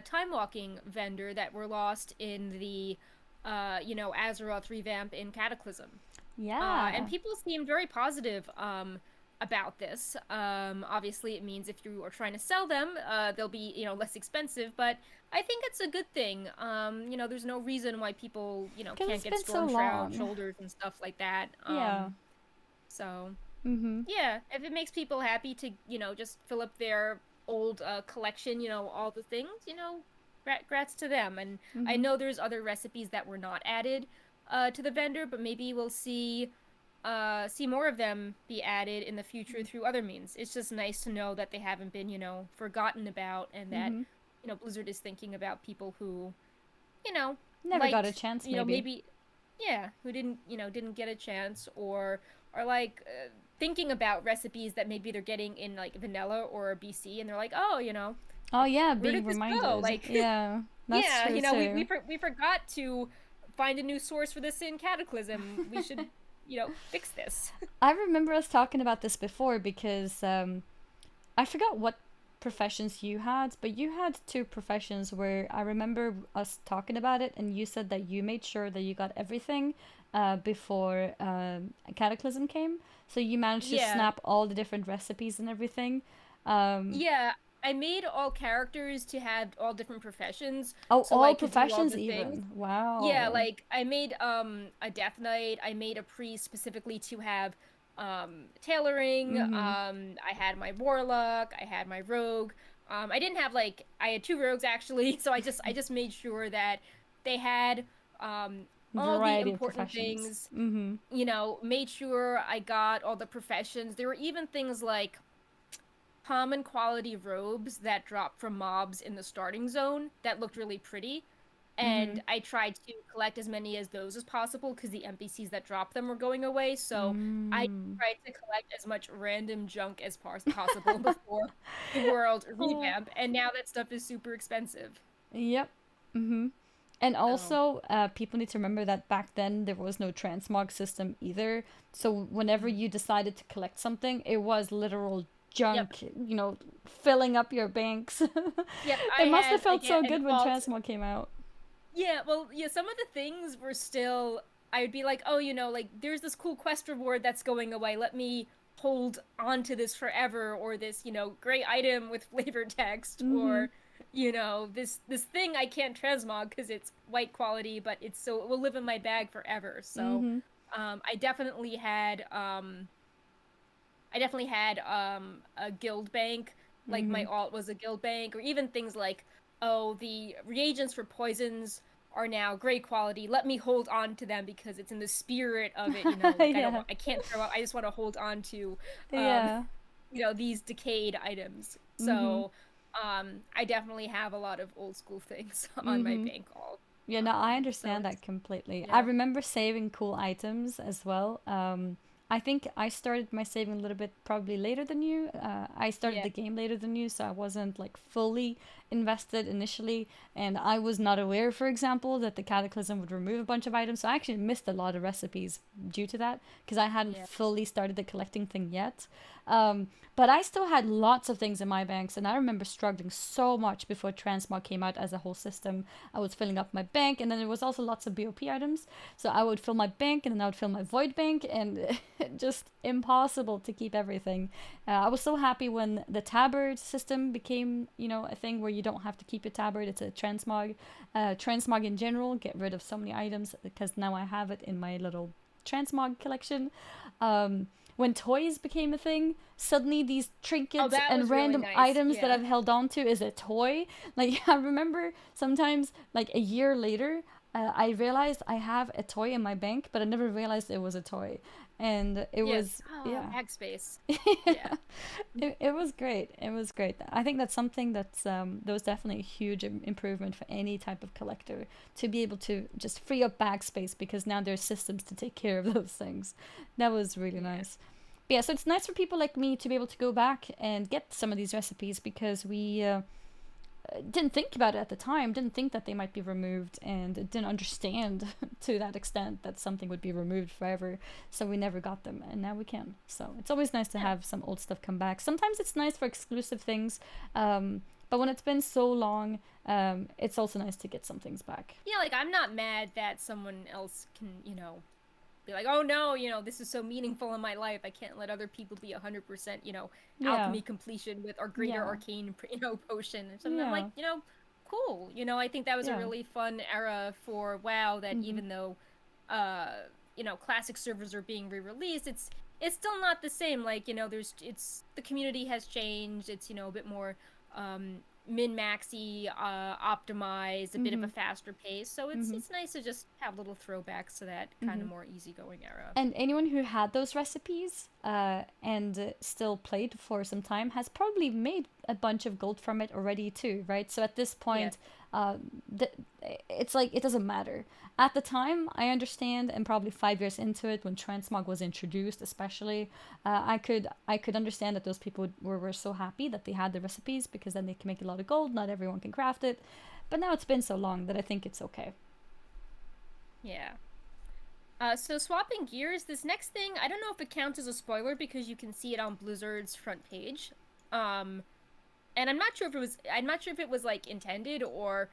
time walking vendor that were lost in the, Azeroth revamp in Cataclysm. And
Yeah.
people seem very positive about this. Obviously, it means if you are trying to sell them, they'll be less expensive. But I think it's a good thing. There's no reason why people
Because
can't
it's
get
been so
storm shroud
long.
shoulders and stuff like that.
Yeah.
So
Mm-hmm.
yeah, if it makes people happy to just fill up their old collection, all the things, grats to them. And I
Mm-hmm.
know there's other recipes that were not added to the vendor, but maybe we'll see more of them be added in the future through other means. It's just nice to know that they haven't been, forgotten about, and that,
Mm-hmm.
Blizzard is thinking about people who, you know,
Never got a
liked,
chance, maybe.
maybe, yeah, who didn't get a chance, or are like thinking about recipes that maybe they're getting in like vanilla or BC, and they're like, oh,
Oh
like
yeah,
where
being
did this go?
reminded.
Like,
Yeah, that's
yeah,
true too.
we forgot to find a new source for this in Cataclysm. We should, fix this.
I remember us talking about this before because I forgot what professions you had, but you had two professions where I remember us talking about it, and you said that you made sure that you got everything before Cataclysm came. So you managed to
Yeah,
snap all the different recipes and everything. Um,
yeah. I made all characters to have all different professions,
oh,
so I
all
could do all
professions
the things.
even.
Yeah,
Wow.
like I made a Death Knight, I made a priest specifically to have tailoring,
Mm-hmm.
I had my warlock, I had my rogue. I didn't have like I had two rogues actually, so I just made sure that they had um all the
Variety of
important
professions.
things,
Mm-hmm.
made sure I got all the professions. There were even things like common quality robes that dropped from mobs in the starting zone that looked really pretty.
Mm-hmm.
And I tried to collect as many as those as possible because the NPCs that dropped them were going away. So I
Mm.
tried to collect as much random junk as possible before the world
Oh.
revamp. And now that stuff is super expensive.
Yep. Mm-hmm. And
So,
also, people need to remember that back then there was no transmog system either. So whenever
mhm.
you decided to collect something, it was literal
Yep.
junk, filling up your banks.
Yep. I
It must have
had like
felt so
an
good when
alt.
transmog came out.
Yeah, well, yeah, some of the things were still. I would be like, oh, like there's this cool quest reward that's going away. Let me hold on to this forever, or this, great item with flavor text,
Mm-hmm.
or this thing I can't transmog because it's white quality, but it will live in my bag forever. So,
Mm-hmm.
um, I definitely had um, I definitely had a guild bank. Like
Mm-hmm.
my alt was a guild bank, or even things like, oh, the reagents for poisons are now great quality. Let me hold on to them because it's in the spirit of it. Like
Yeah.
I can't throw out. I just want to hold on to, um,
Yeah.
these decayed items.
Mm-hmm.
So, I definitely have a lot of old school things on my
Mm-hmm.
bank alt.
Yeah, no, I
So
understand
it's
that completely. I
yeah,
remember saving cool items as well. I think I started my saving a little bit probably later than you. I started
yeah,
the game later than you, so I wasn't like fully invested initially, and I was not aware, for example, that the Cataclysm would remove a bunch of items. So I actually missed a lot of recipes due to that because I hadn't
yeah.
fully started the collecting thing yet. But I still had lots of things in my banks, and I remember struggling so much before Transmog came out as a whole system. I was filling up my bank, and then there was also lots of BOP items. So I would fill my bank, and then I would fill my void bank, and just impossible to keep everything. I was so happy when the tabard system became, a thing where you don't have to keep your tabard. It's a transmog. Transmog in general, get rid of so many items because now I have it in my little transmog collection. When toys became a thing, suddenly these trinkets
that
and
was really
random
nice.
items that
Yeah.
I've held on to is a toy. Like, I remember sometimes, like a year later, I realized I have a toy in my bank, but I never realized it was a toy. And it
Yes.
was,
Oh,
yeah.
bag space. Yeah.
It was great. It was great. I think that's something that was definitely a huge improvement for any type of collector to be able to just free up bag space because now there's systems to take care of those things. That was really
Yeah.
nice. But yeah, so it's nice for people like me to be able to go back and get some of these recipes because we didn't think about it at the time, didn't think that they might be removed, and didn't understand to that extent that something would be removed forever. So we never got them, and now we can. So it's always nice to
Yeah.
have some old stuff come back. Sometimes it's nice for exclusive things, but when it's been so long, it's also nice to get some things back.
Yeah, like I'm not mad that someone else can, be like, oh no, this is so meaningful in my life. I can't let other people be 100%,
Yeah,
alchemy completion with our greater
yeah,
arcane, potion. And something I'm like,
yeah,
cool. I think that was a
yeah.
really fun era for WoW that
Mm-hmm.
even though, uh, classic servers are being re-released, it's still not the same. Like, the community has changed. It's, a bit more, min-maxy, optimized, a bit of
Mm-hmm.
a faster pace. So it's
Mm-hmm.
it's nice to just have little throwbacks to that kind
Mm-hmm.
of more easygoing era.
And anyone who had those recipes and still played for some time has probably made a bunch of gold from it already too, right? So at this
Yeah.
point, uh, th- it's like it doesn't matter. At the time, I understand, and probably 5 years into it, when transmog was introduced, especially, I could understand that those people were so happy that they had the recipes because then they can make a lot of gold. Not everyone can craft it, but now it's been so long that I think it's okay.
Yeah. So swapping gears, this next thing, I don't know if it counts as a spoiler because you can see it on Blizzard's front page. Um, and I'm not sure if it was like intended or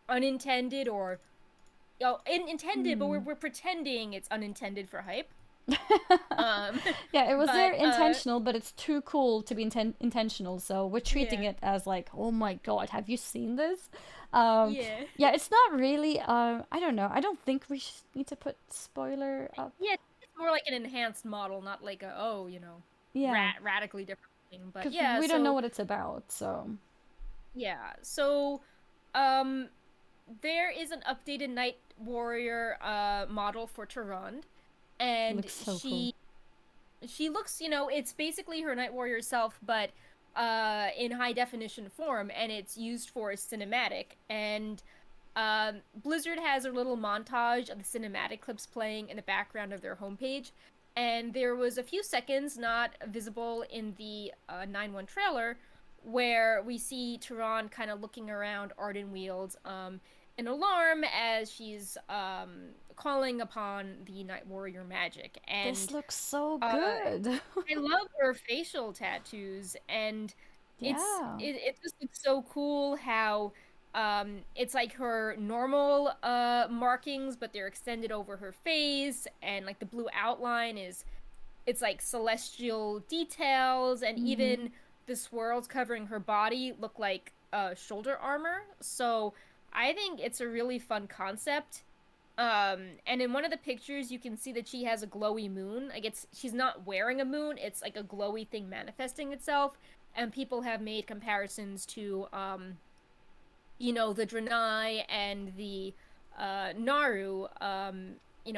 unintended or, intended, but
Hmm.
we're pretending it's unintended for hype. Um,
Yeah, it was there
but
intentional, but it's too cool to be intentional. So we're treating
yeah,
it as like, oh my god, have you seen this?
yeah,
Yeah, it's not really. I don't know. I don't think we need to put spoiler up.
yeah. It's more like an enhanced model, not like a
Yeah,
radically different thing. But
because
yeah,
we don't know
so
what it's about. So
yeah, so um, there is an updated Night Warrior model for Tyrande,
it
and
looks so cool.
she looks, it's basically her Night Warrior self, but in high definition form, and it's used for a cinematic. And Blizzard has a little montage of the cinematic clips playing in the background of their homepage. And there was a few seconds not visible in the 9-1 trailer where we see Tyrande kind of looking around Ardenweald, an alarm as she's calling upon the Night Warrior magic.
This
And
looks so
uh,
good.
I love her facial tattoos, and
Yeah.
it just looks so cool how it's like her normal markings, but they're extended over her face, and like the blue outline is it's like celestial details, and
Mm-hmm.
even the swirls covering her body look like shoulder armor. So I think it's a really fun concept. And in one of the pictures, you can see that she has a glowy moon. Like she's not wearing a moon; it's like a glowy thing manifesting itself. And people have made comparisons to, the Draenei and the Naru,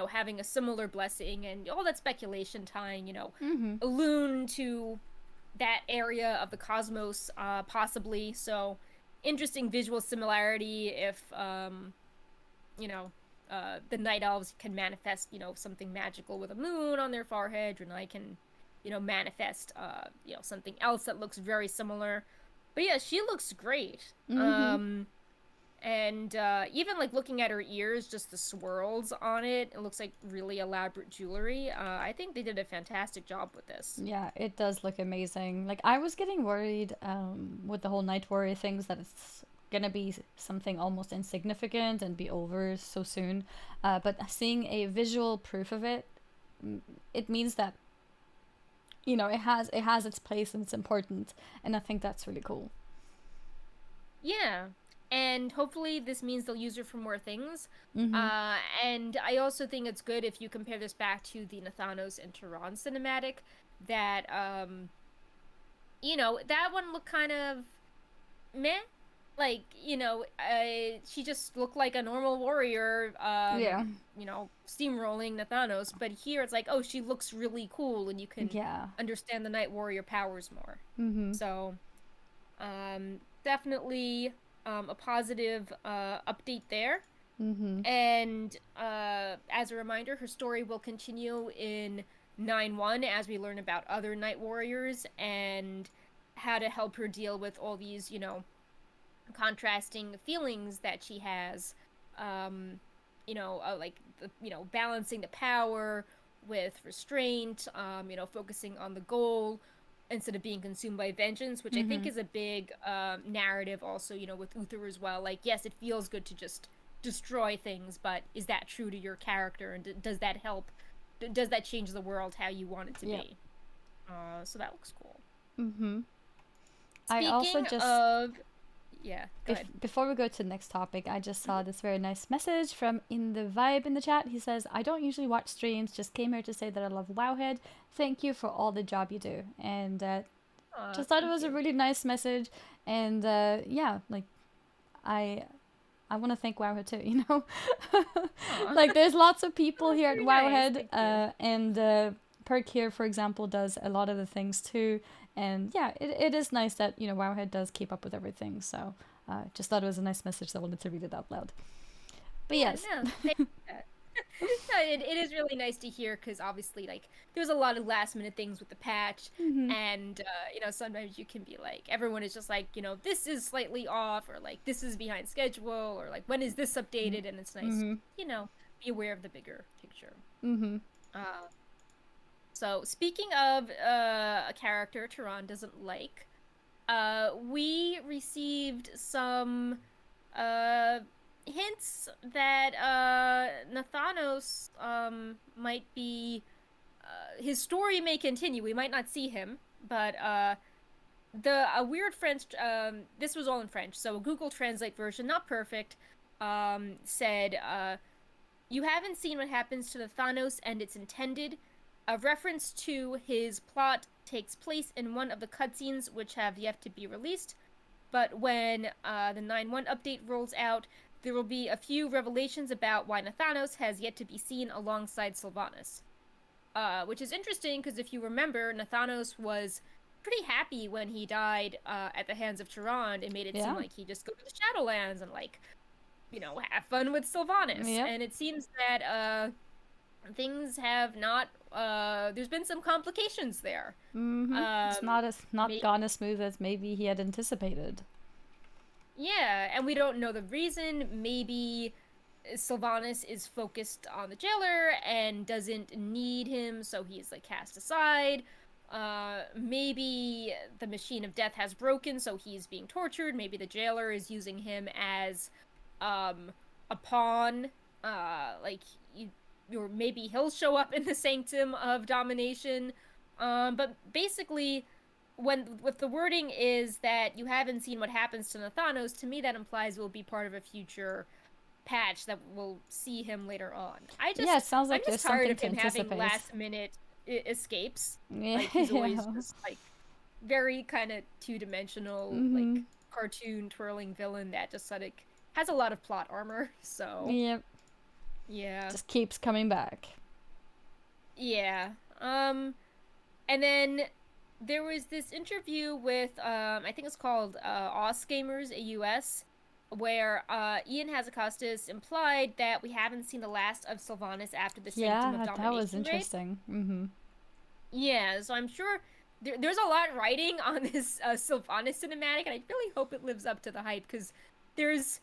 having a similar blessing, and all that speculation tying,
Mm-hmm.
Elune to that area of the cosmos, possibly. So interesting visual similarity if you know, the night elves can manifest, something magical with a moon on their forehead, and I can, manifest, something else that looks very similar. But yeah, she looks great.
Mm-hmm.
And even like looking at her ears, just the swirls on it, it looks like really elaborate jewelry. I think they did a fantastic job with this.
Yeah, it does look amazing. Like I was getting worried with the whole Night Warrior things that it's gonna be something almost insignificant and be over so soon. But seeing a visual proof of it, it means that it has its place and it's important, and I think that's really cool.
Yeah. and hopefully this means they'll use her for more things.
Mm-hmm.
And I also think it's good if you compare this back to the Nathanos and Tyrande cinematic, that that one looked kind of meh. Like, she just looked like a normal warrior,
Yeah.
steamrolling Nathanos. But here it's like, oh, she looks really cool, and you can
Yeah.
understand the Night Warrior powers more.
Mm-hmm.
So, definitely a positive update there.
Mm-hmm.
And as a reminder, her story will continue in 9-1 as we learn about other Night Warriors and how to help her deal with all these, contrasting feelings that she has. Like balancing the power with restraint. Focusing on the goal instead of being consumed by vengeance, which I think
Mm-hmm.
is a big narrative also, with Uther as well. Like, yes, it feels good to just destroy things, but is that true to your character, and does that help? Does that change the world how you want it to
Yep.
be? So that looks cool.
Mm-hmm. I also
Speaking
just
of, yeah, go ahead.
before we go to the next topic, I just saw this very nice message from In the Vibe in the chat. He says, I don't usually watch streams, just came here to say that I love Wowhead. Thank you for all the job you do. And just thought it
Thank
was a
you.
really nice message. And yeah, like, I. I want to thank Wowhead too,
Aw,
like, there's lots of people
that's
here at
very nice.
Wowhead,
Thank you.
and Perk here, for example, does a lot of the things too. And yeah, it is nice that, Wowhead does keep up with everything. So just thought it was a nice message, so I wanted to read it out loud. But
Yeah,
yes.
no, thank you. No, it is really nice to hear because obviously, like, there's a lot of last minute things with the patch,
Mm-hmm.
and sometimes you can be like, everyone is just like, this is slightly off, or like this is behind schedule, or like when is this updated, and it's nice,
Mm-hmm.
be aware of the bigger picture.
Mm-hmm.
Uh, so speaking of a character Tyrande doesn't like, we received some uh hints that Nathanos might be his story may continue. We might not see him, but the a weird French this was all in French, so a Google Translate version, not perfect, said you haven't seen what happens to the Thanos and it's intended. A reference to his plot takes place in one of the cutscenes which have yet to be released. But when the 9-1 update rolls out, there will be a few revelations about why Nathanos has yet to be seen alongside Sylvanas. Which is interesting because if you remember, Nathanos was pretty happy when he died at the hands of Tyrande. It made it seem
Yeah.
like he just go to the Shadowlands and like, have fun with Sylvanas.
Yep.
And it seems that things have not. There's been some complications there.
Mm-hmm. It's
Um,
not gone as smooth as maybe he had anticipated.
Yeah, and we don't know the reason. Maybe Sylvanas is focused on the jailer and doesn't need him, so he's like cast aside. Maybe the machine of death has broken, so he's being tortured. Maybe the jailer is using him as um, a pawn. Like or maybe he'll show up in the Sanctum of Domination. But basically, when with the wording is that you haven't seen what happens to Nathanos, to me that implies it will be part of a future patch that will see him later on.
Yeah, it sounds
I'm
like there's
just tired
something
of
to
him having
anticipate.
last minute escapes.
Yeah.
Like he's always just like very kind of two-dimensional,
Mm-hmm.
like cartoon twirling villain that just like has a lot of plot armor. So
Yep.
yeah,
Just keeps coming back.
yeah. And then there was this interview with I think it's called Os Gamers AUS, where Ian Hazacostas implied that we haven't seen the last of Sylvanas after the Sanctum of
Yeah, that was
Domination raid.
interesting. Mm-hmm.
Yeah, so I'm sure there's a lot writing on this Sylvanas cinematic, and I really hope it lives up to the hype because there's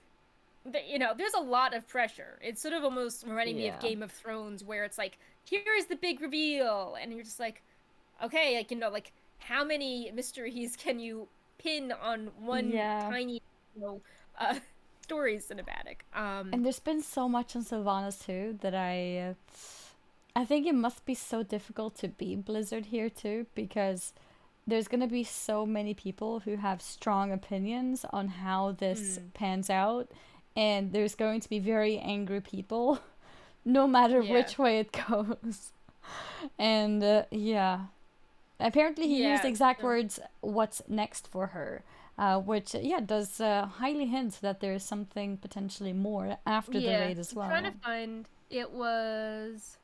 there's a lot of pressure. It's sort of almost reminding me of
Yeah.
Game of Thrones, where it's like, here's the big reveal, and you're just like, okay, like like how many mysteries can you pin on one
Yeah.
tiny, you know, uh, story cinematic?
And there's been so much on Sylvanas too that I think it must be so difficult to be Blizzard here too because there's gonna be so many people who have strong opinions on how this
Mm,
pans out, and there's going to be very angry people, no matter
yeah.
which way it goes. And yeah, apparently he used the
Yeah.
exact
So,
words "what's next for her," which yeah does highly hint that there is something potentially more after the
yeah.
raid as
I'm trying to
well.
find it was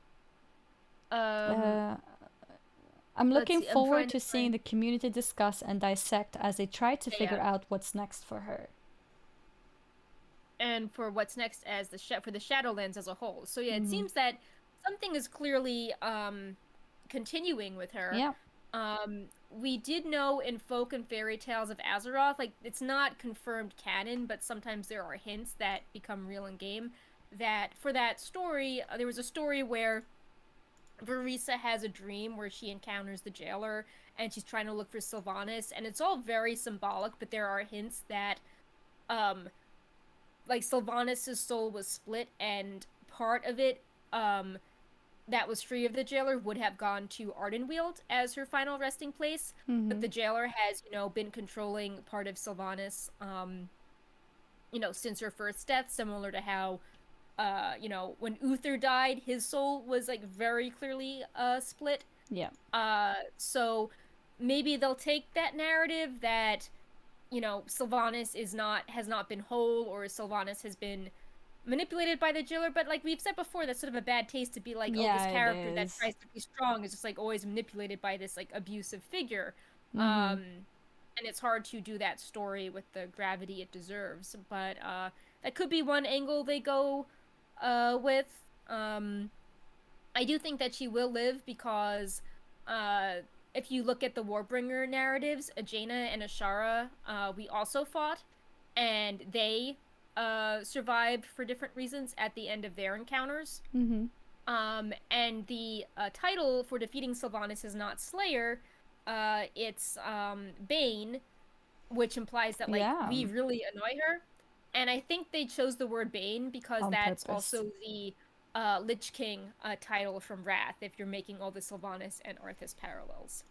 um
Uh, I'm
let's
looking
see. I'm
forward
trying to
to seeing
find
the community discuss and dissect as they try to
yeah.
figure out what's next for her.
And for what's next as for the Shadowlands as a whole. So yeah, it
Hmm.
seems that something is clearly continuing with her.
Yeah.
We did know in folk and fairy tales of Azeroth, like it's not confirmed canon, but sometimes there are hints that become real in game. That for that story, there was a story where Verisa has a dream where she encounters the jailer and she's trying to look for Sylvanas, and it's all very symbolic, but there are hints that um like Sylvanas' soul was split and part of it um that was free of the jailer would have gone to Ardenweald as her final resting place, but
Hmm.
the jailer has, been controlling part of Sylvanas since her first death, similar to how when Uther died, his soul was like very clearly split.
Yeah.
So maybe they'll take that narrative that Sylvanas has not been whole, or Sylvanas has been manipulated by the jailer, but like we've said before, that's sort of a bad taste to be like, oh, this
Yeah, it
character that
is.
tries to be strong is just like always manipulated by this like abusive figure.
Hmm.
Um and it's hard to do that story with the gravity it deserves. But that could be one angle they go with. Um I do think that she will live because uh if you look at the Warbringer narratives, Jaina and Ashara, we also fought, and they survived for different reasons at the end of their encounters.
Hmm.
And the title for defeating Sylvanas is not Slayer, it's Bane, which implies that like
Yeah.
we really annoy her. And I think they chose the word Bane because
On
that's
purpose.
also the Lich King title from Wrath, if you're making all the Sylvanas and Arthas parallels.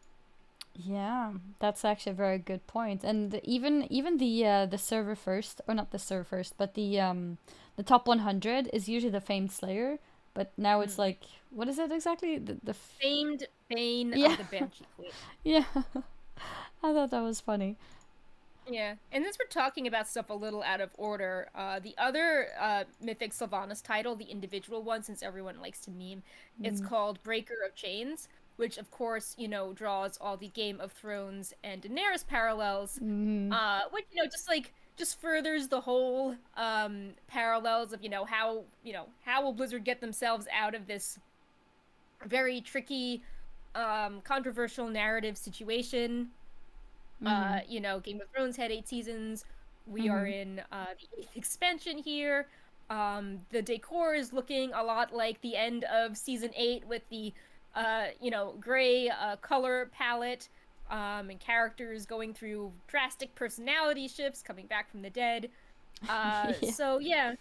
Yeah, that's actually a very good point. And even the server first, or not the server first, but the top 100 is usually the famed Slayer, but now it's
Mm.
like what is it exactly?
Famed Bane
Yeah.
of the Banshee Queen.
Yeah. I thought that was funny.
Yeah, and since we're talking about stuff a little out of order, the other Mythic Sylvanas title, the individual one, since everyone likes to meme, it's
Mm.
called Breaker of Chains, which of course, draws all the Game of Thrones and Daenerys parallels,
Mm.
which, just furthers the whole parallels of, how will Blizzard get themselves out of this very tricky, controversial narrative situation.
Mm.
Game of Thrones had 8 seasons. We are
Mm.
in the eighth expansion here. The decor is looking a lot like the end of season 8 with the gray color palette, and characters going through drastic personality shifts, coming back from the dead.
Yeah.
So yeah,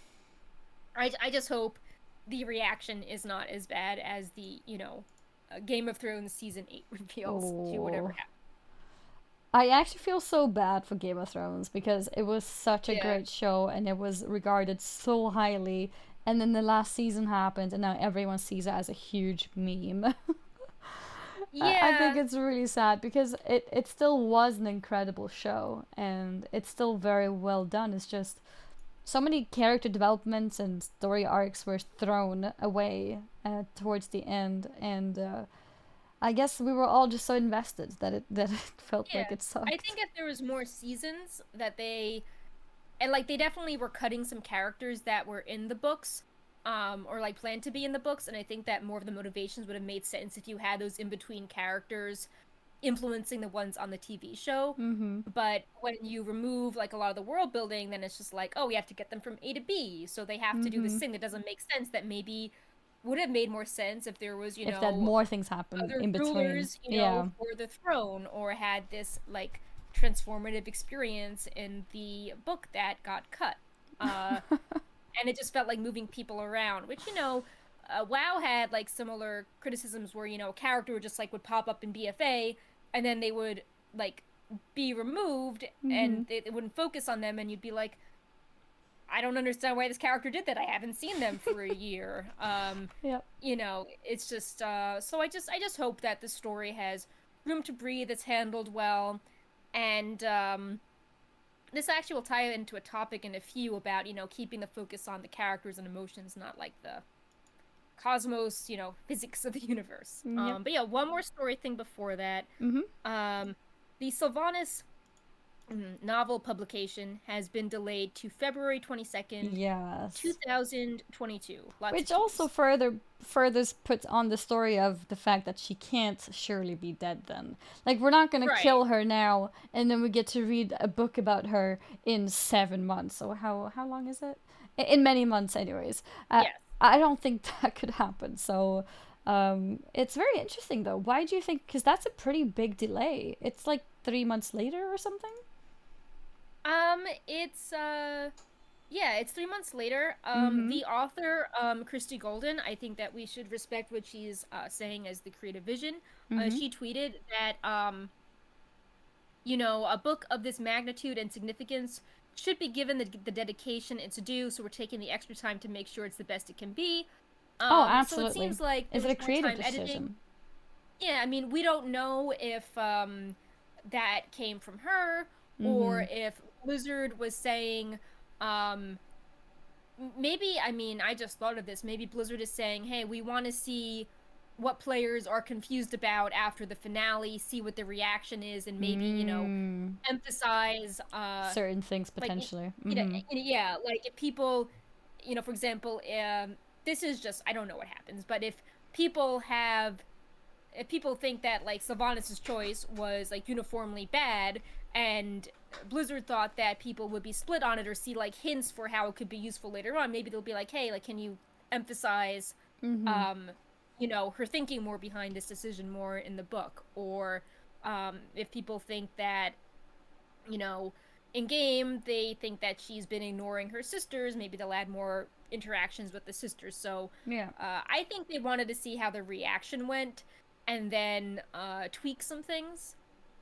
I just hope the reaction is not as bad as the Game of Thrones season 8 reveals to whatever
Oh.
happened.
I actually feel so bad for Game of Thrones because it was such a
Yeah.
great show and it was regarded so highly. And then the last season happened, and now everyone sees it as a huge meme. I think
Yeah,
it's really sad because it still was an incredible show and it's still very well done. It's just so many character developments and story arcs were thrown away towards the end, and I guess we were all just so invested that it felt like
yeah.
it
I
sucked.
think if there was more seasons that they definitely were cutting some characters that were in the books, or like planned to be in the books, and I think that more of the motivations would have made sense if you had those in between characters influencing the ones on the TV show.
Mm-hmm.
But when you remove like a lot of the world building, then it's just like, oh, we have to get them from A to B, so they have to do this
Mm-hmm.
thing that doesn't make sense. That maybe would have made more sense if there was,
If that more things happen
other
in between,
rulers,
yeah.
for the throne, or had this like transformative experience in the book that got cut. And it just felt like moving people around, which, WoW had like similar criticisms where, a character just like would pop up in BFA and then they would like be removed, and it wouldn't focus on them, and you'd be like, I don't understand why this character did that. I haven't seen them for a year.
Yep.
You know, it's just so I just hope that the story has room to breathe, it's handled well, and this actually will tie into a topic in a few about, keeping the focus on the characters and emotions, not like the cosmos, physics of the universe.
Yep.
But yeah, one more story thing before that. Um, the Sylvanas novel publication has been delayed to February 22nd,
Yes.
2022. Lots of
Which also
T's.
further puts on the story of the fact that she can't surely be dead then. Like, we're not gonna
Right.
kill her now, and then we get to read a book about her in 7 months. So how long is it? In many months, anyways.
Yes.
I don't think that could happen. So, it's very interesting though. Why do you think? Because that's a pretty big delay. It's like 3 months later or something.
It's yeah, it's 3 months later.
Mm-hmm.
The author, Christy Golden, I think that we should respect what she's saying as the creative vision.
Mm-hmm.
She tweeted that a book of this magnitude and significance should be given the dedication it's due. So we're taking the extra time to make sure it's the best it can be.
Oh,
So it
absolutely.
seems like there
Is it
was
a
more
creative
time editing.
decision?
Yeah, I mean, we don't know if that came from her,
Mm-hmm.
or if Blizzard was saying, um, maybe, I mean, I just thought of this. Maybe Blizzard is saying, hey, we want to see what players are confused about after the finale, see what the reaction is, and maybe,
Mm.
emphasize,
Certain things
like,
potentially. Mm-hmm.
yeah, like if people, for example, this is just, I don't know what happens, but people have if people think that like Sylvanas' choice was like uniformly bad, and Blizzard thought that people would be split on it or see like hints for how it could be useful later on, maybe they'll be like, hey, like, can you emphasize,
Mm-hmm.
um, her thinking more behind this decision more in the book, or if people think that, you know, in game they think that she's been ignoring her sisters, maybe they'll add more interactions with the sisters. So
Yeah.
I think they wanted to see how the reaction went, and then tweak some things,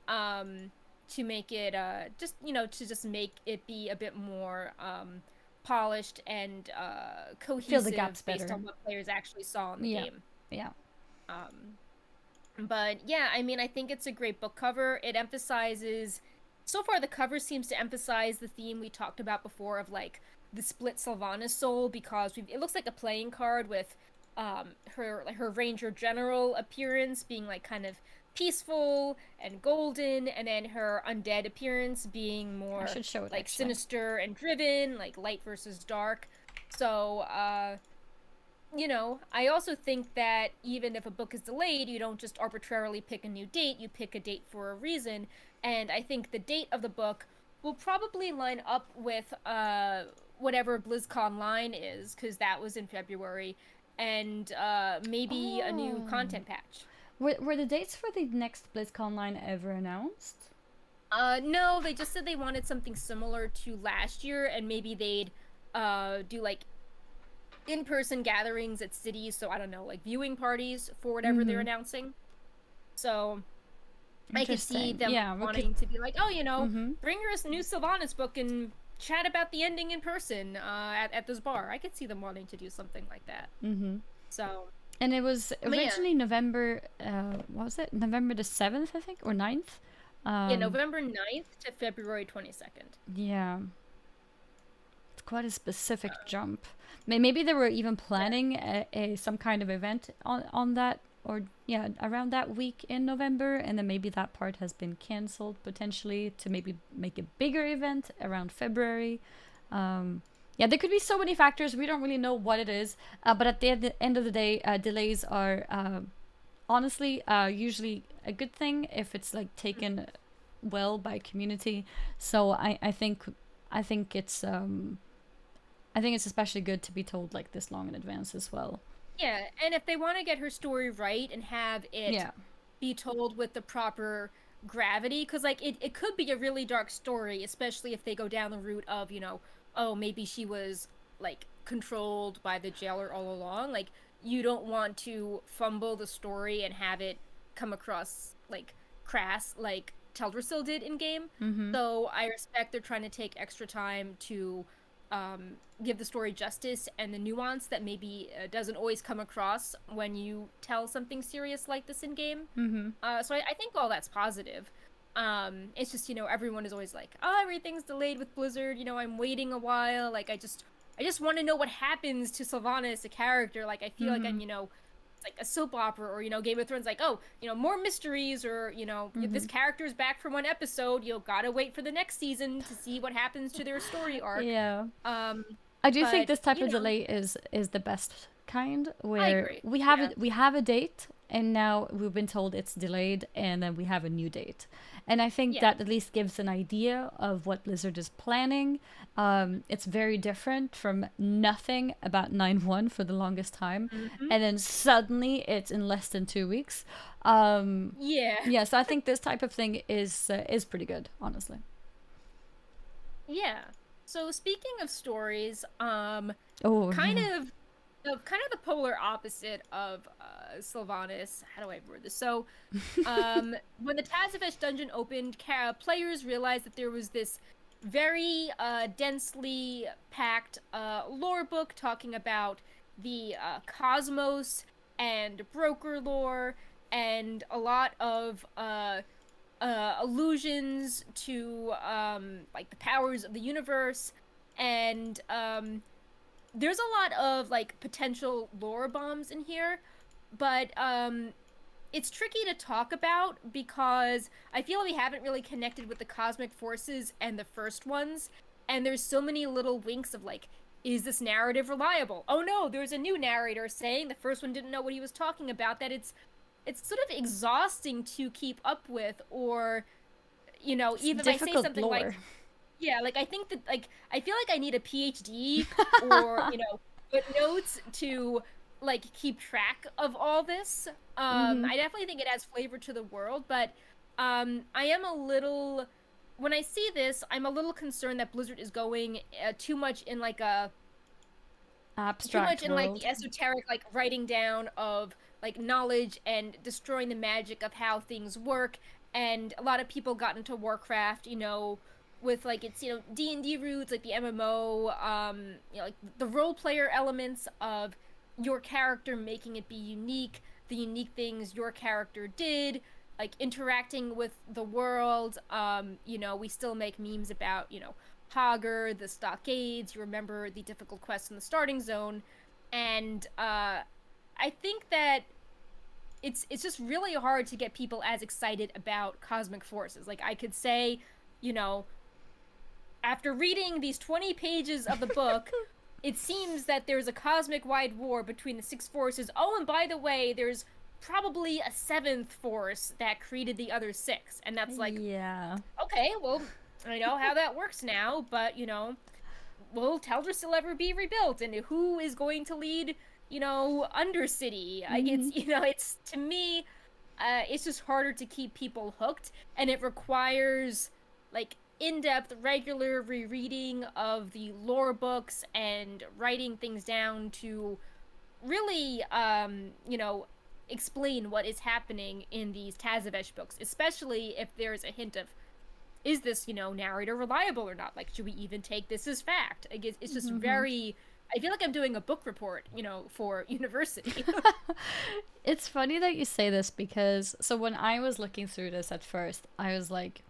um, to make it to just make it be a bit more polished and
Fill the
cohesive
gaps
based
better.
on what players actually saw in the
Yeah.
game.
Yeah.
Um, but yeah, I mean, I think it's a great book cover. It emphasizes, so far, the cover seems to emphasize the theme we talked about before of like the split Sylvanas soul, because it looks like a playing card with her Ranger General appearance being like kind of peaceful and golden, and then her undead appearance being
I
more
should show it
like
actually.
sinister and driven, like light versus dark. So I also think that even if a book is delayed, you don't just arbitrarily pick a new date, you pick a date for a reason. And I think the date of the book will probably line up with whatever BlizzCon line is, because that was in February, and maybe a new
Oh.
content patch.
Were the dates for the next BlizzCon line ever announced?
No, they just said they wanted something similar to last year, and maybe they'd do like in-person gatherings at cities, so I don't know, like viewing parties for whatever they're
Mm-hmm.
announcing. So I could see
Interesting.
them
Yeah, we could.
wanting to be like, oh,
Mm-hmm.
bring us a new Sylvanas book and chat about the ending in person at this bar. I could see them wanting to do something like that.
Mm-hmm.
So,
And it was
but yeah,
originally November. What was it? November the 7th, I think, or 9th.
yeah,
Um.
November 9th to February 22nd.
Yeah. It's quite a specific jump. Maybe they were even
Yeah.
planning some kind of event on that, or yeah, around that week in November, and then maybe that part has been cancelled potentially to maybe make a bigger event around February. Um, yeah, there could be so many factors. We don't really know what it is, but at the end of the day, delays are honestly usually a good thing if it's like taken well by community. So I think it's I think it's especially good to be told like this long in advance as well.
Yeah, and if they want to get her story right and have it
Yeah.
be told with the proper gravity, because like it could be a really dark story, especially if they go down the route of, oh, maybe she was like controlled by the jailer all along. Like, you don't want to fumble the story and have it come across like crass, like Teldrassil did in game.
Mm-hmm.
So I respect they're trying to take extra time to give the story justice and the nuance that maybe doesn't always come across when you tell something serious like this in game.
Mm-hmm.
So I think all that's positive. It's just, everyone is always like, oh, everything's delayed with Blizzard. I'm waiting a while. Like, I just want to know what happens to Sylvanas as a character. Like, I feel like I'm, it's like a soap opera, or, Game of Thrones, like, oh, more mysteries, or, this character's back for one episode. You gotta wait for the next season to see what happens to their story arc.
Yeah.
Um,
I do think
but,
this type of delay is the best kind,
I
where
agree.
we have
Yeah.
it, we have a date, and now we've been told it's delayed, and then we have a new date. And I think
Yeah.
that at least gives an idea of what Blizzard is planning. It's very different from nothing about 9-1 for the longest time,
Mhm.
and then suddenly it's in less than 2 weeks.
Yeah.
Yeah, so I think this type of thing is pretty good, honestly.
Yeah. So speaking of stories,
Oh,
kind
yeah.
of the polar opposite of Sylvanas. How do I word this? So, when the Tazavesh dungeon opened, players realized that there was this very densely packed lore book talking about the cosmos and broker lore, and a lot of allusions to like the powers of the universe, and there's a lot of like potential lore bombs in here, but it's tricky to talk about because I feel we haven't really connected with the cosmic forces and the first ones, and there's so many little winks of like, is this narrative reliable? Oh no, there's a new narrator saying the first one didn't know what he was talking about, that it's sort of exhausting to keep up with, or even if I say
Difficult
something
lore.
like, yeah, like I think that, like, I feel like I need a PhD or footnotes to like keep track of all this. I definitely think it adds flavor to the world, but I am a little, when I see this, I'm a little concerned that Blizzard is going too much in like
Abstract world.
the esoteric, like, writing down of like knowledge and destroying the magic of how things work. And a lot of people got into Warcraft, with like its D&D roots, like the MMO, like the role player elements of your character making it be unique, the unique things your character did, like interacting with the world. We still make memes about Hagar, the stockades. You remember the difficult quests in the starting zone, and I think that it's just really hard to get people as excited about cosmic forces. Like, I could say, after reading these 20 pages of the book, it seems that there's a cosmic-wide war between the 6 forces. Oh, and by the way, there's probably a 7th force that created the other 6. And that's like,
yeah.
okay, well, I know how that works now, but, will Teldrassil ever be rebuilt? And who is going to lead, Undercity? It's, to me, it's just harder to keep people hooked, and it requires, like, in-depth, regular rereading of the lore books and writing things down to really, explain what is happening in these Tazavesh books, especially if there's a hint of, is this, narrator reliable or not? Like, should we even take this as fact? I guess it's just very, I feel like I'm doing a book report, for university.
It's funny that you say this, because so when I was looking through this at first, I was like,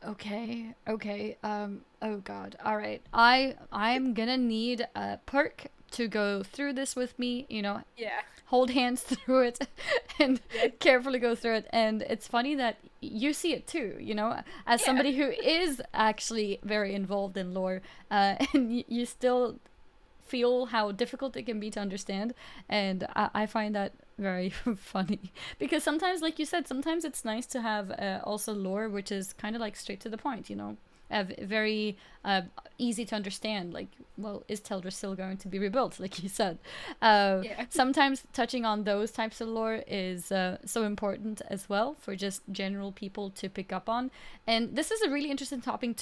okay, oh god, all right, I'm gonna need a perk to go through this with me,
Yeah.
hold hands through it and carefully go through it. And it's funny that you see it too, as somebody who is actually very involved in lore, and you still feel how difficult it can be to understand. And I find that very funny, because sometimes, like you said, sometimes it's nice to have also lore which is kind of like straight to the point. very easy to understand. Like, well, is Teldra still going to be rebuilt? Like you said,
Yeah.
sometimes touching on those types of lore is so important as well for just general people to pick up on. And this is a really interesting topic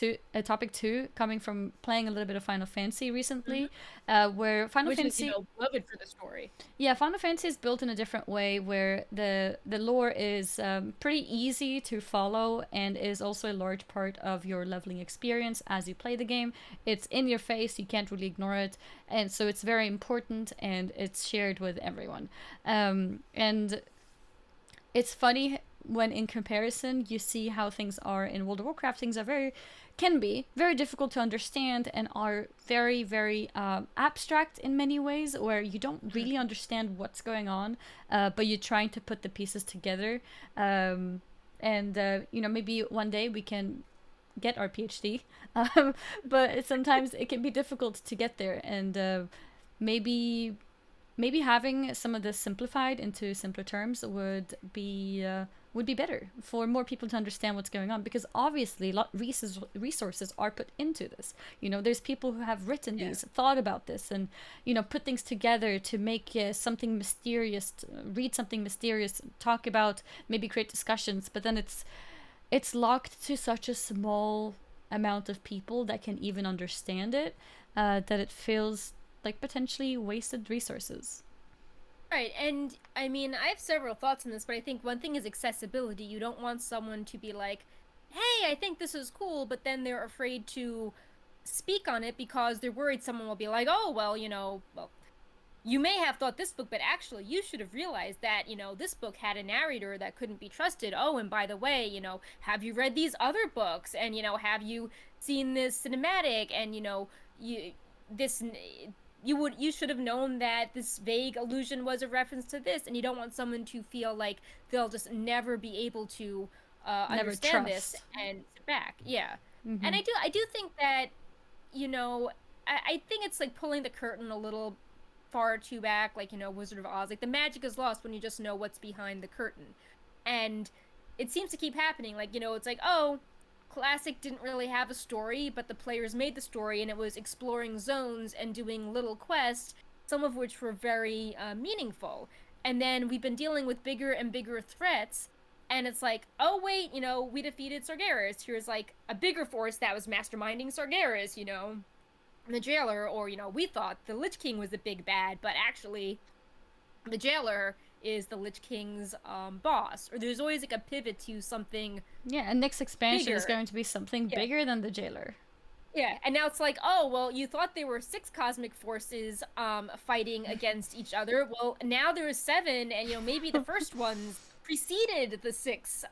too, coming from playing a little bit of Final Fantasy recently, where Final
Which is,
Fantasy,
beloved for the story.
yeah, Final Fantasy is built in a different way where the lore is pretty easy to follow and is also a large part of your leveling experience as you play the game. It's in your face, you can't really ignore it, and so it's very important and it's shared with everyone. And it's funny when in comparison you see how things are in World of Warcraft. Things are can be very difficult to understand and are very abstract in many ways, where you don't really understand what's going on, but you're trying to put the pieces together. And maybe one day we can get our PhD, but sometimes it can be difficult to get there, and maybe having some of this simplified into simpler terms would be better for more people to understand what's going on, because obviously resources are put into this. There's people who have written these, thought about this, and put things together to make something mysterious, read something mysterious, talk about, maybe create discussions, but then it's locked to such a small amount of people that can even understand it, that it feels like potentially wasted resources.
Right, and I mean, I have several thoughts on this, but I think one thing is accessibility. You don't want someone to be like, hey, I think this is cool, but then they're afraid to speak on it because they're worried someone will be like, oh, well, you may have thought this book, but actually you should have realized that, this book had a narrator that couldn't be trusted. Oh, and by the way, have you read these other books? And, have you seen this cinematic? And, this you should have known that this vague allusion was a reference to this, and you don't want someone to feel like they'll just never be able to understand this and sit back. Yeah.
Mm-hmm.
And I do think that, I think it's like pulling the curtain a little far too back, like, Wizard of Oz. Like, the magic is lost when you just know what's behind the curtain. And it seems to keep happening. Like, it's like, oh, Classic didn't really have a story, but the players made the story, and it was exploring zones and doing little quests, some of which were very meaningful. And then we've been dealing with bigger and bigger threats, and it's like, oh wait, we defeated Sargeras. Here's like a bigger force that was masterminding Sargeras, the jailer, or we thought the Lich King was the big bad, but actually the jailer is the Lich King's boss. Or there's always like a pivot to something.
Yeah, and next expansion
bigger.
is going to be something bigger than the jailer.
Yeah, and now it's like, oh, well, you thought there were 6 cosmic forces fighting against each other. Well, now there's 7, and maybe the first ones preceded the 6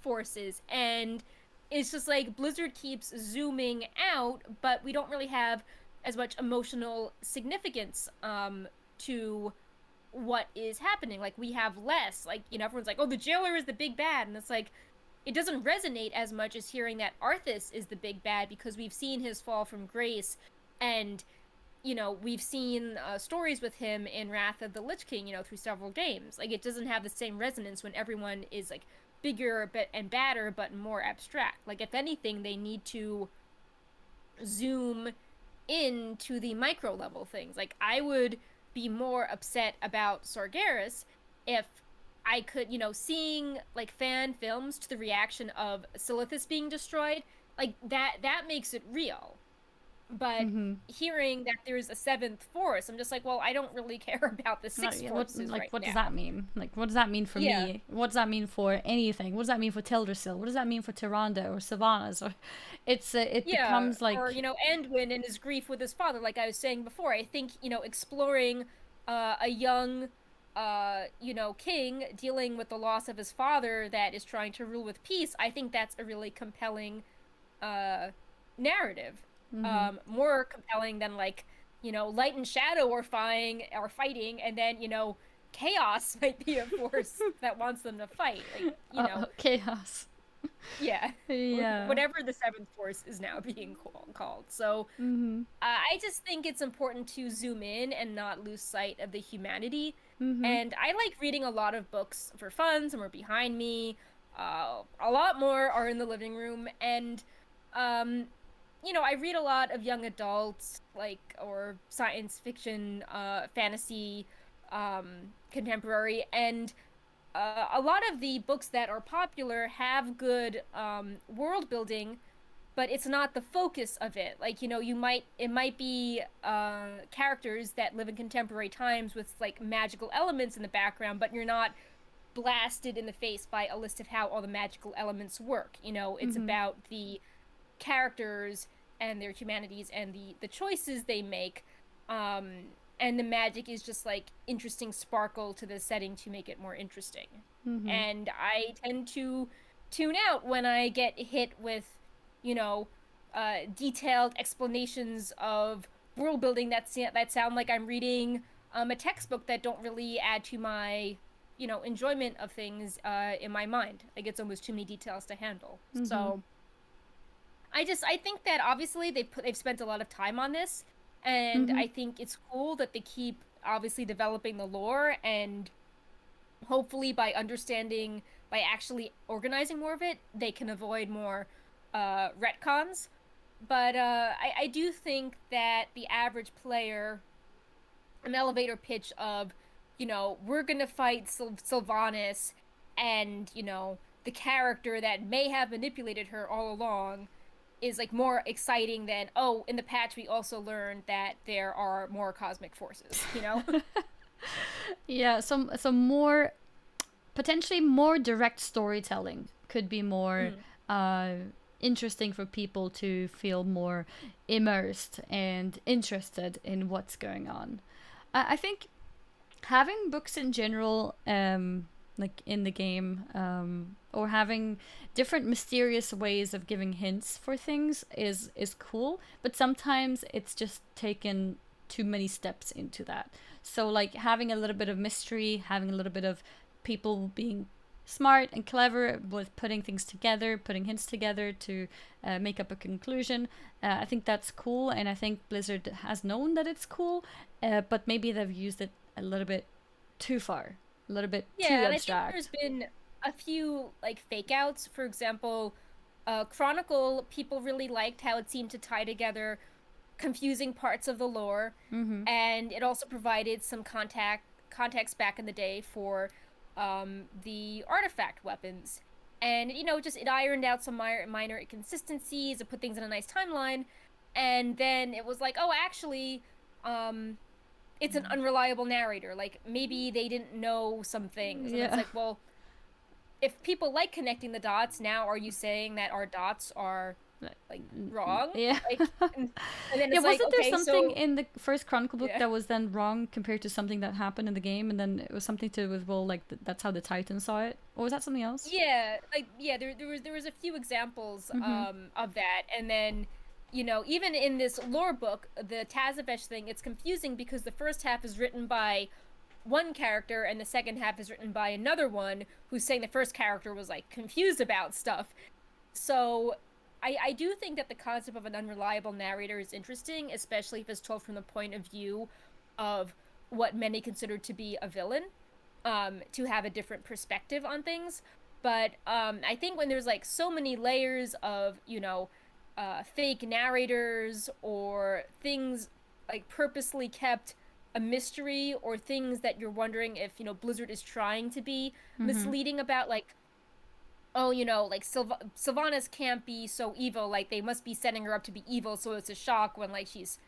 forces, and it's just like Blizzard keeps zooming out, but we don't really have as much emotional significance to what is happening. Like, we have less. Like, everyone's like, oh, the jailer is the big bad, and it's like, it doesn't resonate as much as hearing that Arthas is the big bad, because we've seen his fall from grace, and we've seen stories with him in Wrath of the Lich King, through several games. Like, it doesn't have the same resonance when everyone is like bigger and badder, but more abstract. Like, if anything, they need to zoom into the micro level things. Like, I would be more upset about Sargeras if I could, seeing like fan films to the reaction of Silithus being destroyed, like that makes it real. But hearing that there's a 7th force, I'm just like, well, I don't really care about the 6 forces right
what
now.
does that mean? Like, what does that mean for me? What does that mean for anything? What does that mean for Teldrassil? What does that mean for Tyrande or Sylvanas? Or it becomes like,
or Anduin and his grief with his father, like I was saying before. I think exploring a young king dealing with the loss of his father that is trying to rule with peace, I think that's a really compelling narrative. More compelling than like, light and shadow are fighting, and then, chaos might be a force that wants them to fight. Like,
chaos.
Yeah.
Yeah.
Whatever the 7th force is now being called. So I just think it's important to zoom in and not lose sight of the humanity. And I like reading a lot of books for fun. Some are behind me. A lot more are in the living room. And I read a lot of young adults, like, or science fiction, fantasy, contemporary, and a lot of the books that are popular have good world building, but it's not the focus of it. Like, it might be characters that live in contemporary times with like magical elements in the background, but you're not blasted in the face by a list of how all the magical elements work. It's
Mm-hmm.
about the characters and their humanities and the choices they make. Um, and the magic is just like interesting sparkle to the setting to make it more interesting.
Mm-hmm.
And I tend to tune out when I get hit with, you know, detailed explanations of world building that sound like I'm reading a textbook that don't really add to my, enjoyment of things in my mind. Like, it's almost too many details to handle.
Mm-hmm.
So I think that obviously they've spent a lot of time on this, and
Mm-hmm.
I think it's cool that they keep obviously developing the lore, and hopefully by actually organizing more of it, they can avoid more retcons. But I do think that the average player, an elevator pitch of, we're gonna fight Sylvanas, and the character that may have manipulated her all along is like more exciting than, oh, in the patch we also learned that there are more cosmic forces.
Yeah, some more, potentially more direct storytelling could be more
Mm.
uh, interesting for people to feel more immersed and interested in what's going on. I think having books in general, like in the game, or having different mysterious ways of giving hints for things is cool. But sometimes it's just taken too many steps into that. So like having a little bit of mystery, having a little bit of people being smart and clever with putting things together, putting hints together to make up a conclusion. I think that's cool, and I think Blizzard has known that it's cool, but maybe they've used it a little bit too far, a little bit too
Yeah, and I think there's
abstract.
been a few like fake outs. For example, Chronicle, people really liked how it seemed to tie together confusing parts of the lore,
Mm-hmm.
and it also provided some context back in the day for the artifact weapons. And just it ironed out some minor inconsistencies, it put things in a nice timeline, and then it was like, oh, actually, um, it's an unreliable narrator. Like, maybe they didn't know some things, and it's
Yeah.
like, well, if people like connecting the dots, now are you saying that our dots are like wrong?
Yeah.
Like, and then
Yeah,
it's like,
wasn't there
okay,
something
so
in the first Chronicle book
yeah.
that was then wrong compared to something that happened in the game, and then it was something to do with, well, like that's how the Titans saw it, or was that something else?
Yeah, like, yeah, there was a few examples
Mm-hmm.
of that, and then even in this lore book, the Tazavesh thing, it's confusing because the first half is written by one character and the second half is written by another one who's saying the first character was like confused about stuff. So I do think that the concept of an unreliable narrator is interesting, especially if it's told from the point of view of what many consider to be a villain, to have a different perspective on things. But I think when there's like so many layers of, fake narrators or things like purposely kept a mystery, or things that you're wondering if, Blizzard is trying to be
Mm-hmm.
misleading about, like, oh, like Sylvanas can't be so evil, like they must be setting her up to be evil, so it's a shock when like she's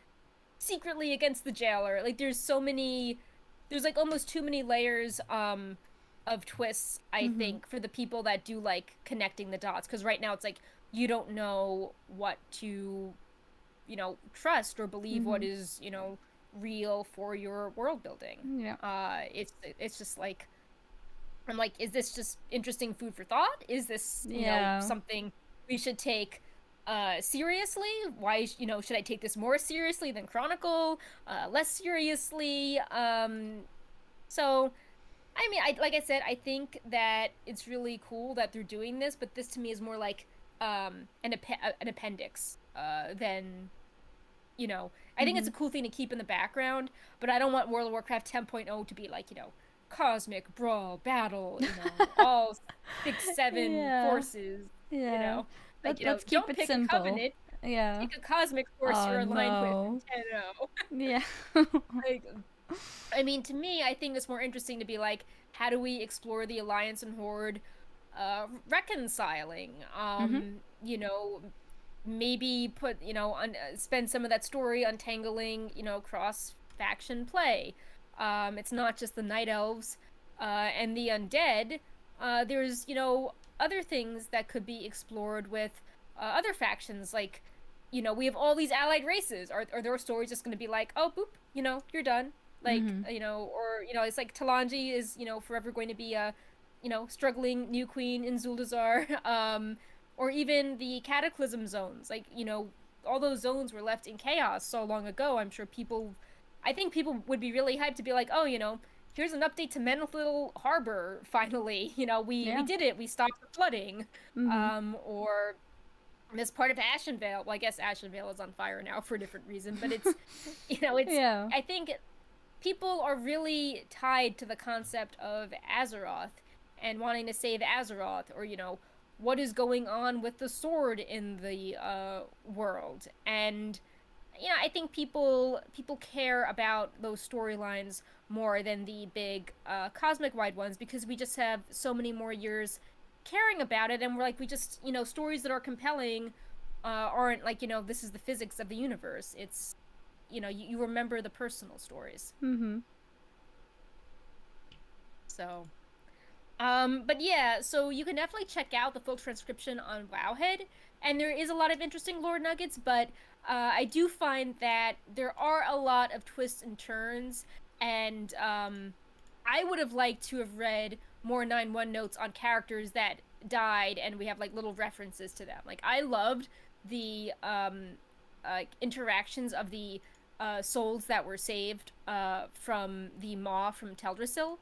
secretly against the jailer. Like, there's like almost too many layers of twists, I
Mm-hmm.
think, for the people that do like connecting the dots, because right now it's like you don't know what to, trust or believe, what
Mm-hmm.
is, real for your world building.
Yeah.
It's just like, I'm like, is this just interesting food for thought? Is this,
Yeah.
something we should take seriously? Why, should I take this more seriously than Chronicle? Less seriously? So I mean, like I said, I think that it's really cool that they're doing this, but this to me is more like an appendix than, I think it's
Mm-hmm.
a cool thing to keep in the background, but I don't want World of Warcraft 10.0 to be like, cosmic brawl battle, all 6, 7
Yeah.
forces, you
Yeah.
know. Like,
Let's keep
don't
it
pick a
simple.
covenant,
Yeah.
pick a cosmic force
Oh
you're aligned with
no.
and 10-0.
Yeah.
Like, I mean, to me, I think it's more interesting to be like, how do we explore the Alliance and Horde reconciling?
Mhm.
Maybe put, spend some of that story untangling, cross faction play. It's not just the Night Elves and the Undead. There's, other things that could be explored with other factions. Like, we have all these allied races. Are their stories just going to be like, oh, boop, you're done? Like,
Mhm.
or, it's like Talanji is, forever going to be a, struggling new queen in Zuldazar. Or even the Cataclysm zones. Like, all those zones were left in chaos so long ago. I think people would be really hyped to be like, oh, here's an update to Menethil Harbor, finally. We
Yeah.
did it. We stopped the flooding.
Mhm.
Or as part of Ashenvale. Well, I guess Ashenvale is on fire now for a different reason, but it's,
Yeah.
I think people are really tied to the concept of Azeroth and wanting to save Azeroth, or what is going on with the sword in the world. And I think people care about those storylines more than the big cosmic wide ones, because we just have so many more years caring about it, and we're like, we just, stories that are compelling aren't like, this is the physics of the universe. It's, you remember the personal stories.
Mhm.
So but yeah, so you can definitely check out the full transcription on Wowhead, and there is a lot of interesting lore nuggets, but I do find that there are a lot of twists and turns, and I would have liked to have read more 9-1 notes on characters that died, and we have like little references to them. Like, I loved the interactions of the souls that were saved from the Maw from Teldrassil,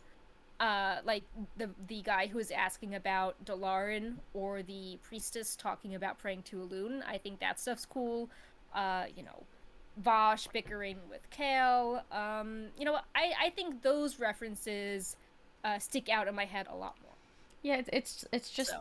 like the guy who was asking about Dalaran, or the priestess talking about praying to Elune. I think that stuff's cool. Vosh bickering with Kale. I think those references stick out in my head a lot more.
Yeah, it's
So
just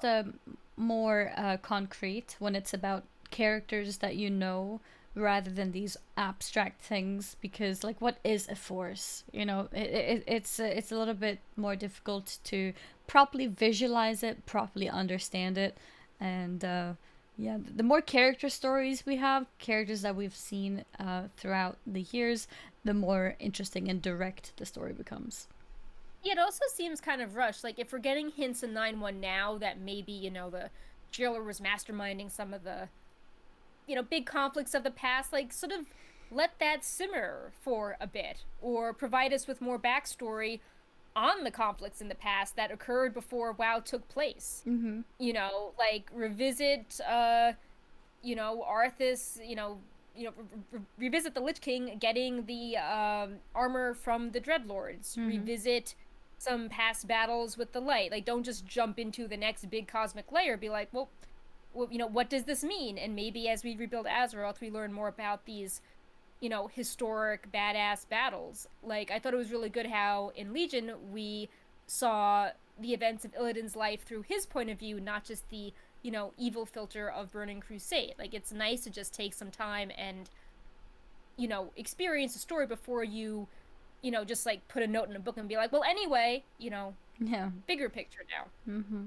more concrete when it's about characters that you know, rather than these abstract things. Because like, what is a force? It's a little bit more difficult to properly visualize it, properly understand it, and yeah, the more character stories we have, characters that we've seen throughout the years, the more interesting and direct the story becomes.
yeah, it also seems kind of rushed. Like, if we're getting hints in 9-1 now that maybe, the jailer was masterminding some of the, big conflicts of the past, like, sort of let that simmer for a bit, or provide us with more backstory on the conflicts in the past that occurred before WoW took place.
Mm-hmm.
Like, revisit Arthas, revisit the Lich King getting the armor from the Dreadlords.
Mm-hmm.
Revisit some past battles with the Light. Like, don't just jump into the next big cosmic layer. Be like, well, what does this mean? And maybe as we rebuild Azeroth, we learn more about these, historic badass battles. Like, I thought it was really good how in Legion we saw the events of Illidan's life through his point of view, not just the, evil filter of Burning Crusade. Like, it's nice to just take some time and, experience the story before you, just like put a note in a book and be like, well, anyway,
Yeah.
bigger picture now.
Mm-hmm.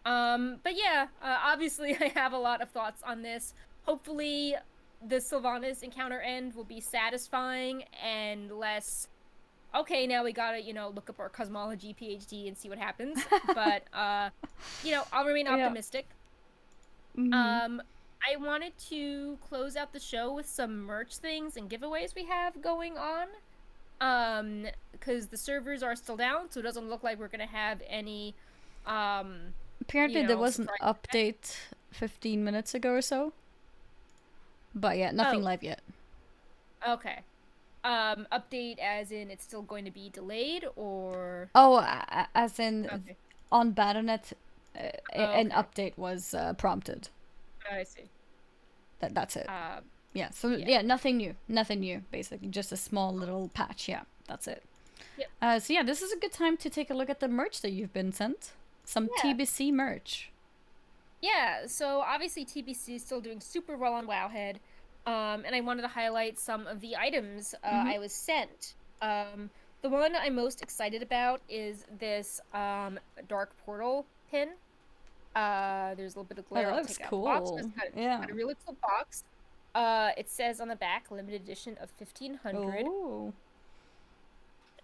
So but yeah, obviously I have a lot of thoughts on this. Hopefully the Sylvanas encounter end will be satisfying and less, okay, now we gotta, look up our cosmology PhD and see what happens. But I'll remain
Yeah.
optimistic.
Mm-hmm.
Um I wanted to close out the show with some merch things and giveaways we have going on. Because the servers are still down, so it doesn't look like we're gonna have any
Apparently, there was an
surprise events.
update 15 minutes ago or so. But yeah, nothing
Oh,
live yet.
okay. Update as in it's still going to be delayed, or
Oh, as in
okay.
on Battle.net,
Oh,
an
okay.
update was prompted.
I see.
That's it. Yeah, so
Yeah.
yeah, nothing new. Nothing new, basically. Just a small little patch. Yeah, that's it.
Yep.
So yeah, this is a good time to take a look at the merch that you've been sent. Some
Yeah.
TBC merch.
Yeah, so obviously TBC is still doing super well on Wowhead. And I wanted to highlight some of the items
Mm-hmm.
I was sent. The one I'm most excited about is this dark portal pin. There's a little bit of
It
glare. I'll
looks
take out the box, but
cool.
it's
Yeah.
got a really cool box. It says on the back, limited edition of 1500.
Oh.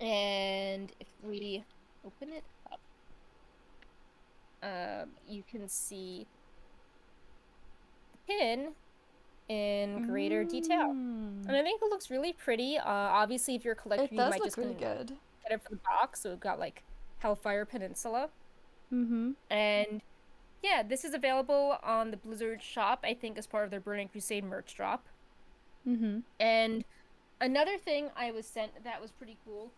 And if we open it up, you can see the pin in greater detail.
Mm.
And I think it looks really pretty. Obviously, if you're a collector,
It
you
does
might
look
just
really
get
good.
it for the box. So we've got like Hellfire Peninsula.
Mm-hmm.
And yeah, this is available on the Blizzard shop, I think, as part of their Burning Crusade merch drop.
Mm-hmm.
And another thing I was sent that was pretty cool.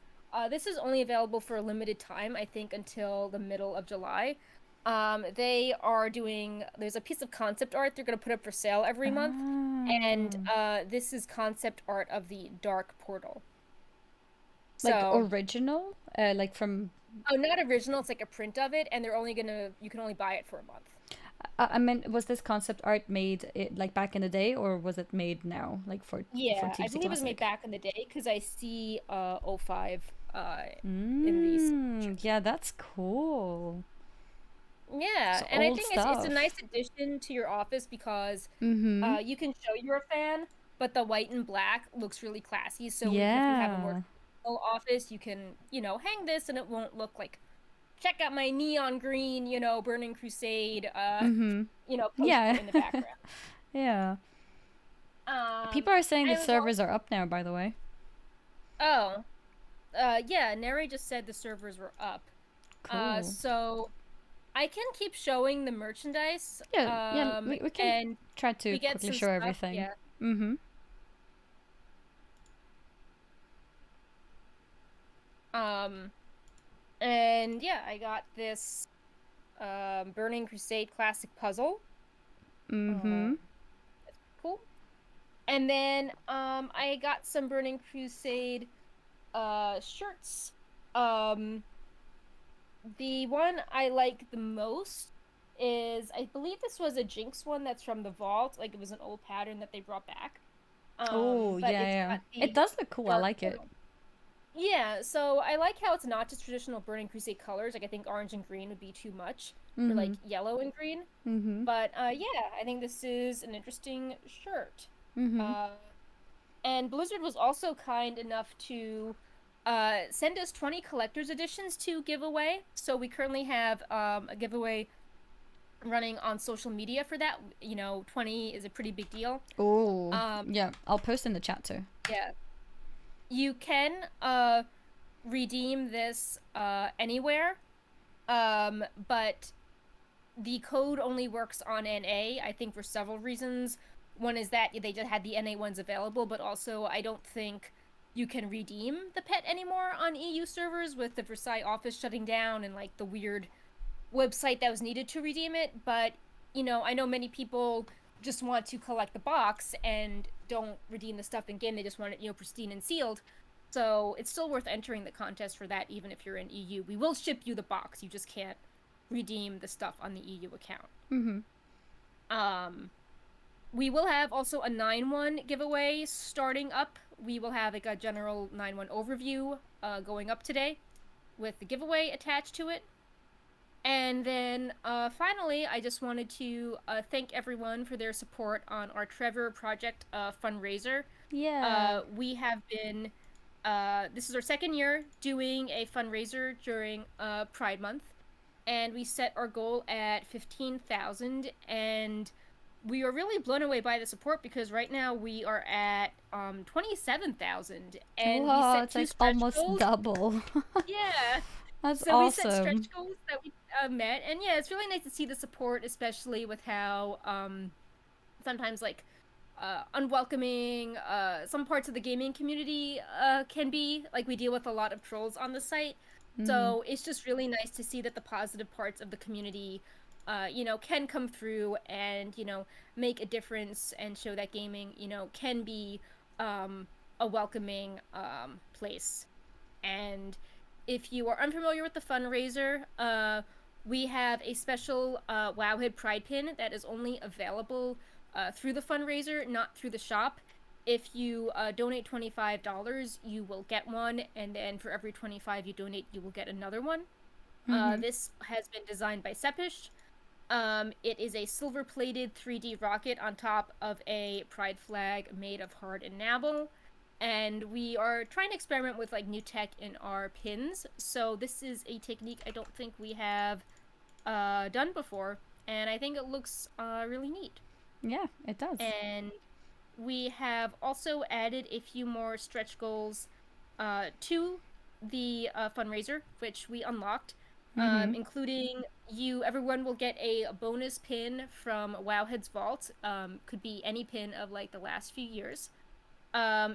This is only available for a limited time, I think, until the middle of July. They are doing, there's a piece of concept art they're going to put up for sale every month. And
Ah.
this is concept art of the Dark Portal.
Like
So,
original? Like from.
oh, not original, it's like a print of it, and you can only buy it for a month.
I mean, was this concept art made like back in the day, or was it made now, like for
Yeah, I
TBC
believe it was made
Classic?
back in the day because I see '05 in these.
Yeah, that's cool.
Yeah,
So
and I
old
think it's a
stuff.
nice addition to your office because
Mm-hmm.
you can show you're a fan, but the white and black looks really classy. So even if you have a more
Yeah.
traditional office, you can, hang this and it won't look like check out my neon green, Burning Crusade
Mm-hmm.
poster
Yeah.
in the background.
Yeah.
Um
People are saying the
I was all
servers are up now, by the way.
oh, yeah, Neri just said the servers were up.
Cool.
So I can keep showing the merchandise,
Yeah, yeah, we can
and
try to
we get
quickly
some
show
stuff,
everything.
yeah.
Mm-hmm.
Um, and yeah, I got this Burning Crusade classic puzzle.
Mm-hmm.
Um, that's cool. And then I got some Burning Crusade shirts. Um, the one I like the most is I believe this was a Jinx one that's from the vault. Like it was an old pattern that they brought back.
Oh,
But
yeah,
it's
yeah.
got
It
the
does look cool. I
dark
like it.
portal. Yeah, so I like how it's not just traditional Burning Crusade colors. Like I think orange and green would be too much, or
Mm-hmm.
like yellow and green.
Mm-hmm.
But yeah, I think this is an interesting shirt.
Mm-hmm.
Uh, and Blizzard was also kind enough to send us 20 collector's editions to give away. So we currently have a giveaway running on social media for that. 20 is a pretty big deal.
Oh,
Um,
yeah. I'll post in the chat too.
yeah. You can redeem this anywhere. But the code only works on NA, I think for several reasons. One is that they just had the NA ones available, but also I don't think you can redeem the pet anymore on EU servers with the Versailles office shutting down and like the weird website that was needed to redeem it. But, I know many people just want to collect the box and don't redeem the stuff in game. They just want it, pristine and sealed. So it's still worth entering the contest for that, even if you're in EU. We will ship you the box. You just can't redeem the stuff on the EU account.
Mm-hmm.
Um, we will have also a 9-1 giveaway starting up. We will have like a general 9-1 overview going up today with the giveaway attached to it. And then finally, I just wanted to thank everyone for their support on our Trevor project fundraiser.
Yeah.
We have been, this is our second year doing a fundraiser during Pride Month, and we set our goal at 15,000, and we are really blown away by the support because right now we are at 27,000, and we
Wow,
set
it's
two
like
stretch
almost
goals.
double.
Yeah.
That's
So we set stretch
awesome.
goals that we met, and yeah, it's really nice to see the support, especially with how sometimes like unwelcoming some parts of the gaming community can be. Like we deal with a lot of trolls on the site,
Mm-hmm.
so it's just really nice to see that the positive parts of the community, can come through and make a difference and show that gaming, can be a welcoming place. And if you are unfamiliar with the fundraiser, we have a special Wowhead Pride pin that is only available through the fundraiser, not through the shop. If you donate $25, you will get one, and then for every 25 you donate, you will get another one.
Mm-hmm.
This has been designed by Sepish. It is a silver-plated 3D rocket on top of a pride flag made of hard enamel. And we are trying to experiment with like new tech in our pins. So this is a technique I don't think we have done before, and I think it looks really neat.
Yeah, it does.
And we have also added a few more stretch goals to the fundraiser, which we unlocked,
Mm-hmm.
including everyone will get a bonus pin from Wowhead's Vault. Could be any pin of like the last few years.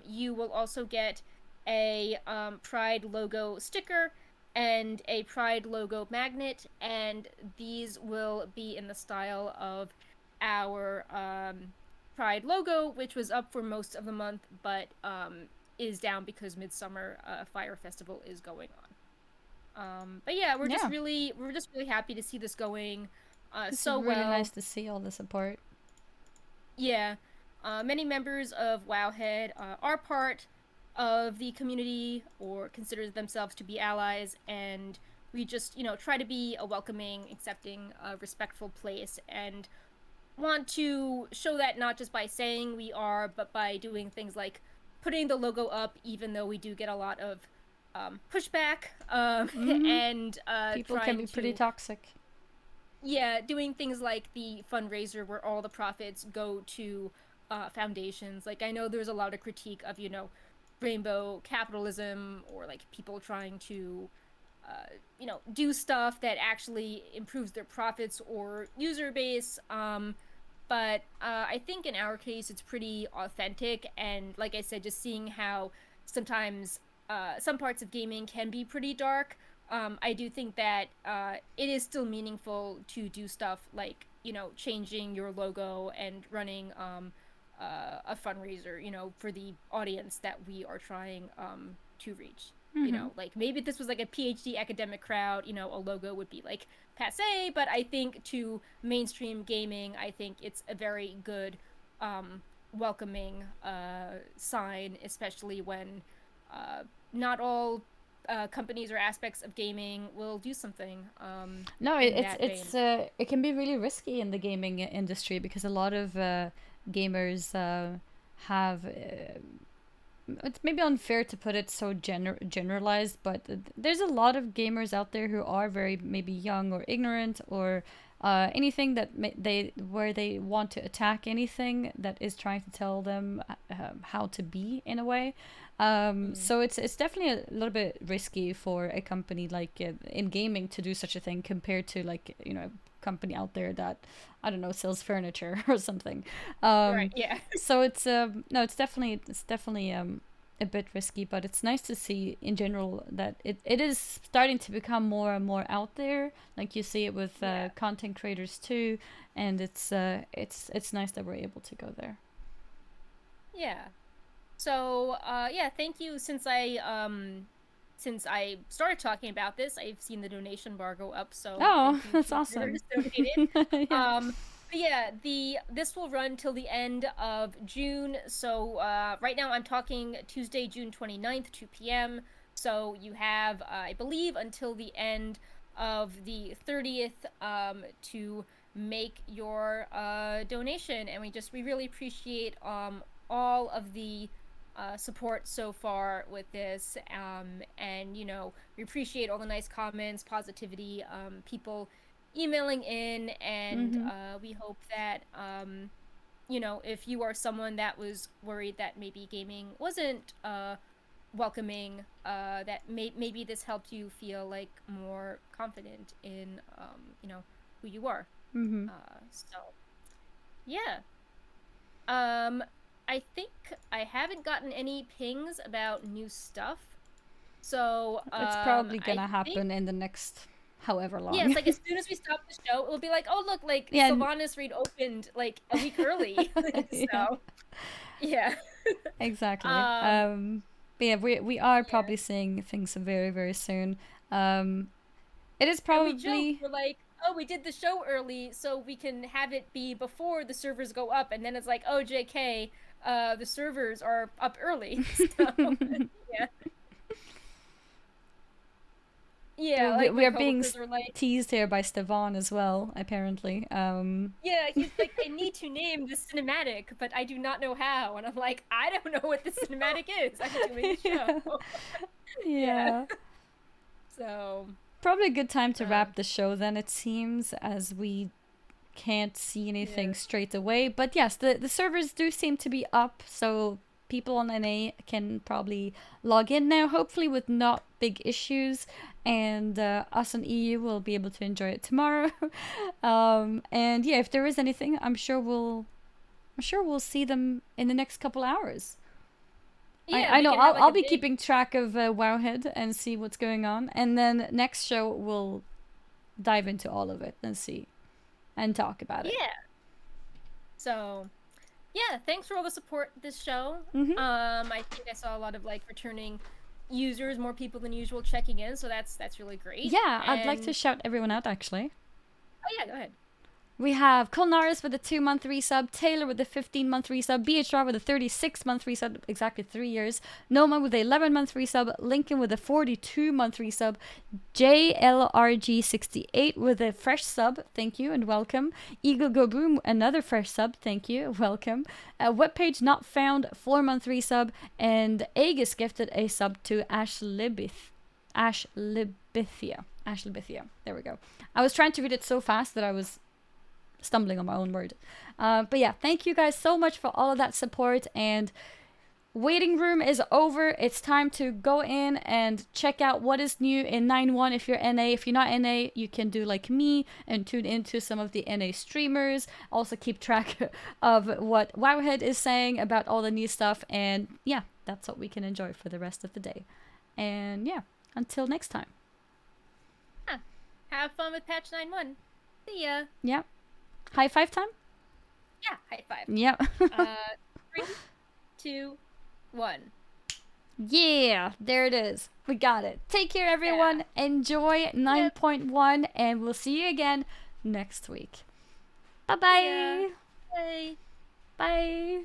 You will also get a Pride logo sticker and a Pride logo magnet, and these will be in the style of our Pride logo, which was up for most of the month, but is down because Midsummer Fire Festival is going on. But yeah,
Yeah,
we're just really happy to see this going
it's
so
really nice
well.
to see all the support.
Yeah. Many members of Wowhead are part of the community or consider themselves to be allies, and we just, try to be a welcoming, accepting, respectful place and want to show that not just by saying we are, but by doing things like putting the logo up, even though we do get a lot of pushback,
Mm-hmm.
and
People can
trying
be pretty
to
toxic.
yeah, doing things like the fundraiser where all the profits go to foundations. Like I know there's a lot of critique of, rainbow capitalism or like people trying to do stuff that actually improves their profits or user base. But I think in our case it's pretty authentic, and like I said, just seeing how sometimes some parts of gaming can be pretty dark. I do think that it is still meaningful to do stuff like changing your logo and running a fundraiser, for the audience that we are trying to reach.
Mm-hmm.
Like maybe if this was like a PhD academic crowd, a logo would be like passe, but I think to mainstream gaming, I think it's a very good, welcoming sign, especially when not all companies or aspects of gaming will do something
No,
in that vein.
it can be really risky in the gaming industry because a lot of gamers have it's maybe unfair to put it so generalized, but there's a lot of gamers out there who are very maybe young or ignorant or anything that they where they want to attack anything that is trying to tell them how to be in a way.
Mm.
So it's definitely a little bit risky for a company like in gaming to do such a thing compared to like a company out there that I don't know sells furniture or something.
Right,
Um,
yeah.
so it's no, it's definitely a bit risky, but it's nice to see in general that it is starting to become more and more out there. Like you see it with
Yeah.
content creators too, and it's nice that we're able to go there.
Yeah. So, yeah, thank you. Since I started talking about this, I've seen the donation bar go up, so
Oh,
thank you
that's
to
awesome.
whoever's donated.
Yeah.
But yeah, this will run till the end of June. So, right now I'm talking Tuesday, June 29th, 2 p.m. So you have, I believe, until the end of the 30th, to make your donation, and we really appreciate all of the support so far with this. And, we appreciate all the nice comments, positivity, people emailing in. And
Mhm.
we hope that, if you are someone that was worried that maybe gaming wasn't welcoming, that maybe this helped you feel like more confident in, who you are.
Mhm.
So, yeah. Um, I think I haven't gotten any pings about new stuff. So,
It's probably
I
gonna
think,
happen in the next however
yeah,
long.
it's like as soon as we stop the show, it will be like, oh, look, like
Yeah.
Sylvanas Read opened like a week early.
Yeah.
So, yeah.
Exactly.
Um,
But yeah, we are
yeah.
probably seeing things very very soon. Um, It is
And we joked,
probably...
we're like, oh, we did the show early so we can have it be before the servers go up, and then it's like, oh, JK, the servers are up early. So yeah. Yeah, like
we
my
are being
coworkers were like,
teased here by Stevan as well, apparently.
yeah, he's like, I need to name the cinematic, but I do not know how. And I'm like, I don't know what the cinematic is. I'm doing the show. Yeah.
Yeah.
So,
Probably a good time to
uh,
wrap the show then, it seems, as we can't see anything
yeah.
straight away. But yes, the servers do seem to be up, so people on NA can probably log in now, hopefully with not big issues. And us on EU will be able to enjoy it tomorrow. And yeah, if there is anything, I'm sure we'll see them in the next couple hours.
Yeah,
I
we
know
can have like
I'll
a
be
big,
keeping track of Wowhead and see what's going on, and then next show we'll dive into all of it and see and talk about it.
yeah. So, yeah, thanks for all the support this show.
Mm-hmm.
I think I saw a lot of like returning users, more people than usual checking in, so that's really great.
Yeah, I'd like to
And
shout everyone out actually.
oh yeah, go ahead.
We have Kulnaris with a 2-month resub, Taylor with a 15-month resub, BHR with a 36-month resub, exactly 3 years, Noma with a 11-month resub, Lincoln with a 42-month resub, JLRG68 with a fresh sub, thank you and welcome, Eagle Go Boom, another fresh sub, thank you, welcome, Webpage Not Found, 4-month resub, and Aegis gifted a sub to Ashlibithia. There we go. I was trying to read it so fast that I was stumbling on my own word. But yeah, thank you guys so much for all of that support, and waiting room is over. It's time to go in and check out what is new in 9.1 if you're NA. If you're not NA, you can do like me and tune into some of the NA streamers. Also keep track of what Wowhead is saying about all the new stuff, and yeah, that's what we can enjoy for the rest of the day. And yeah, until next time.
Have fun with patch 9.1. See ya.
Yeah. High five time?
Yeah, high five.
Yep.
3, 2, 1.
Yeah, there it is. We got it. Take care, everyone.
Yeah.
Enjoy 9.1, and we'll see you again next week. Bye-bye.
Yeah. Bye.
Bye.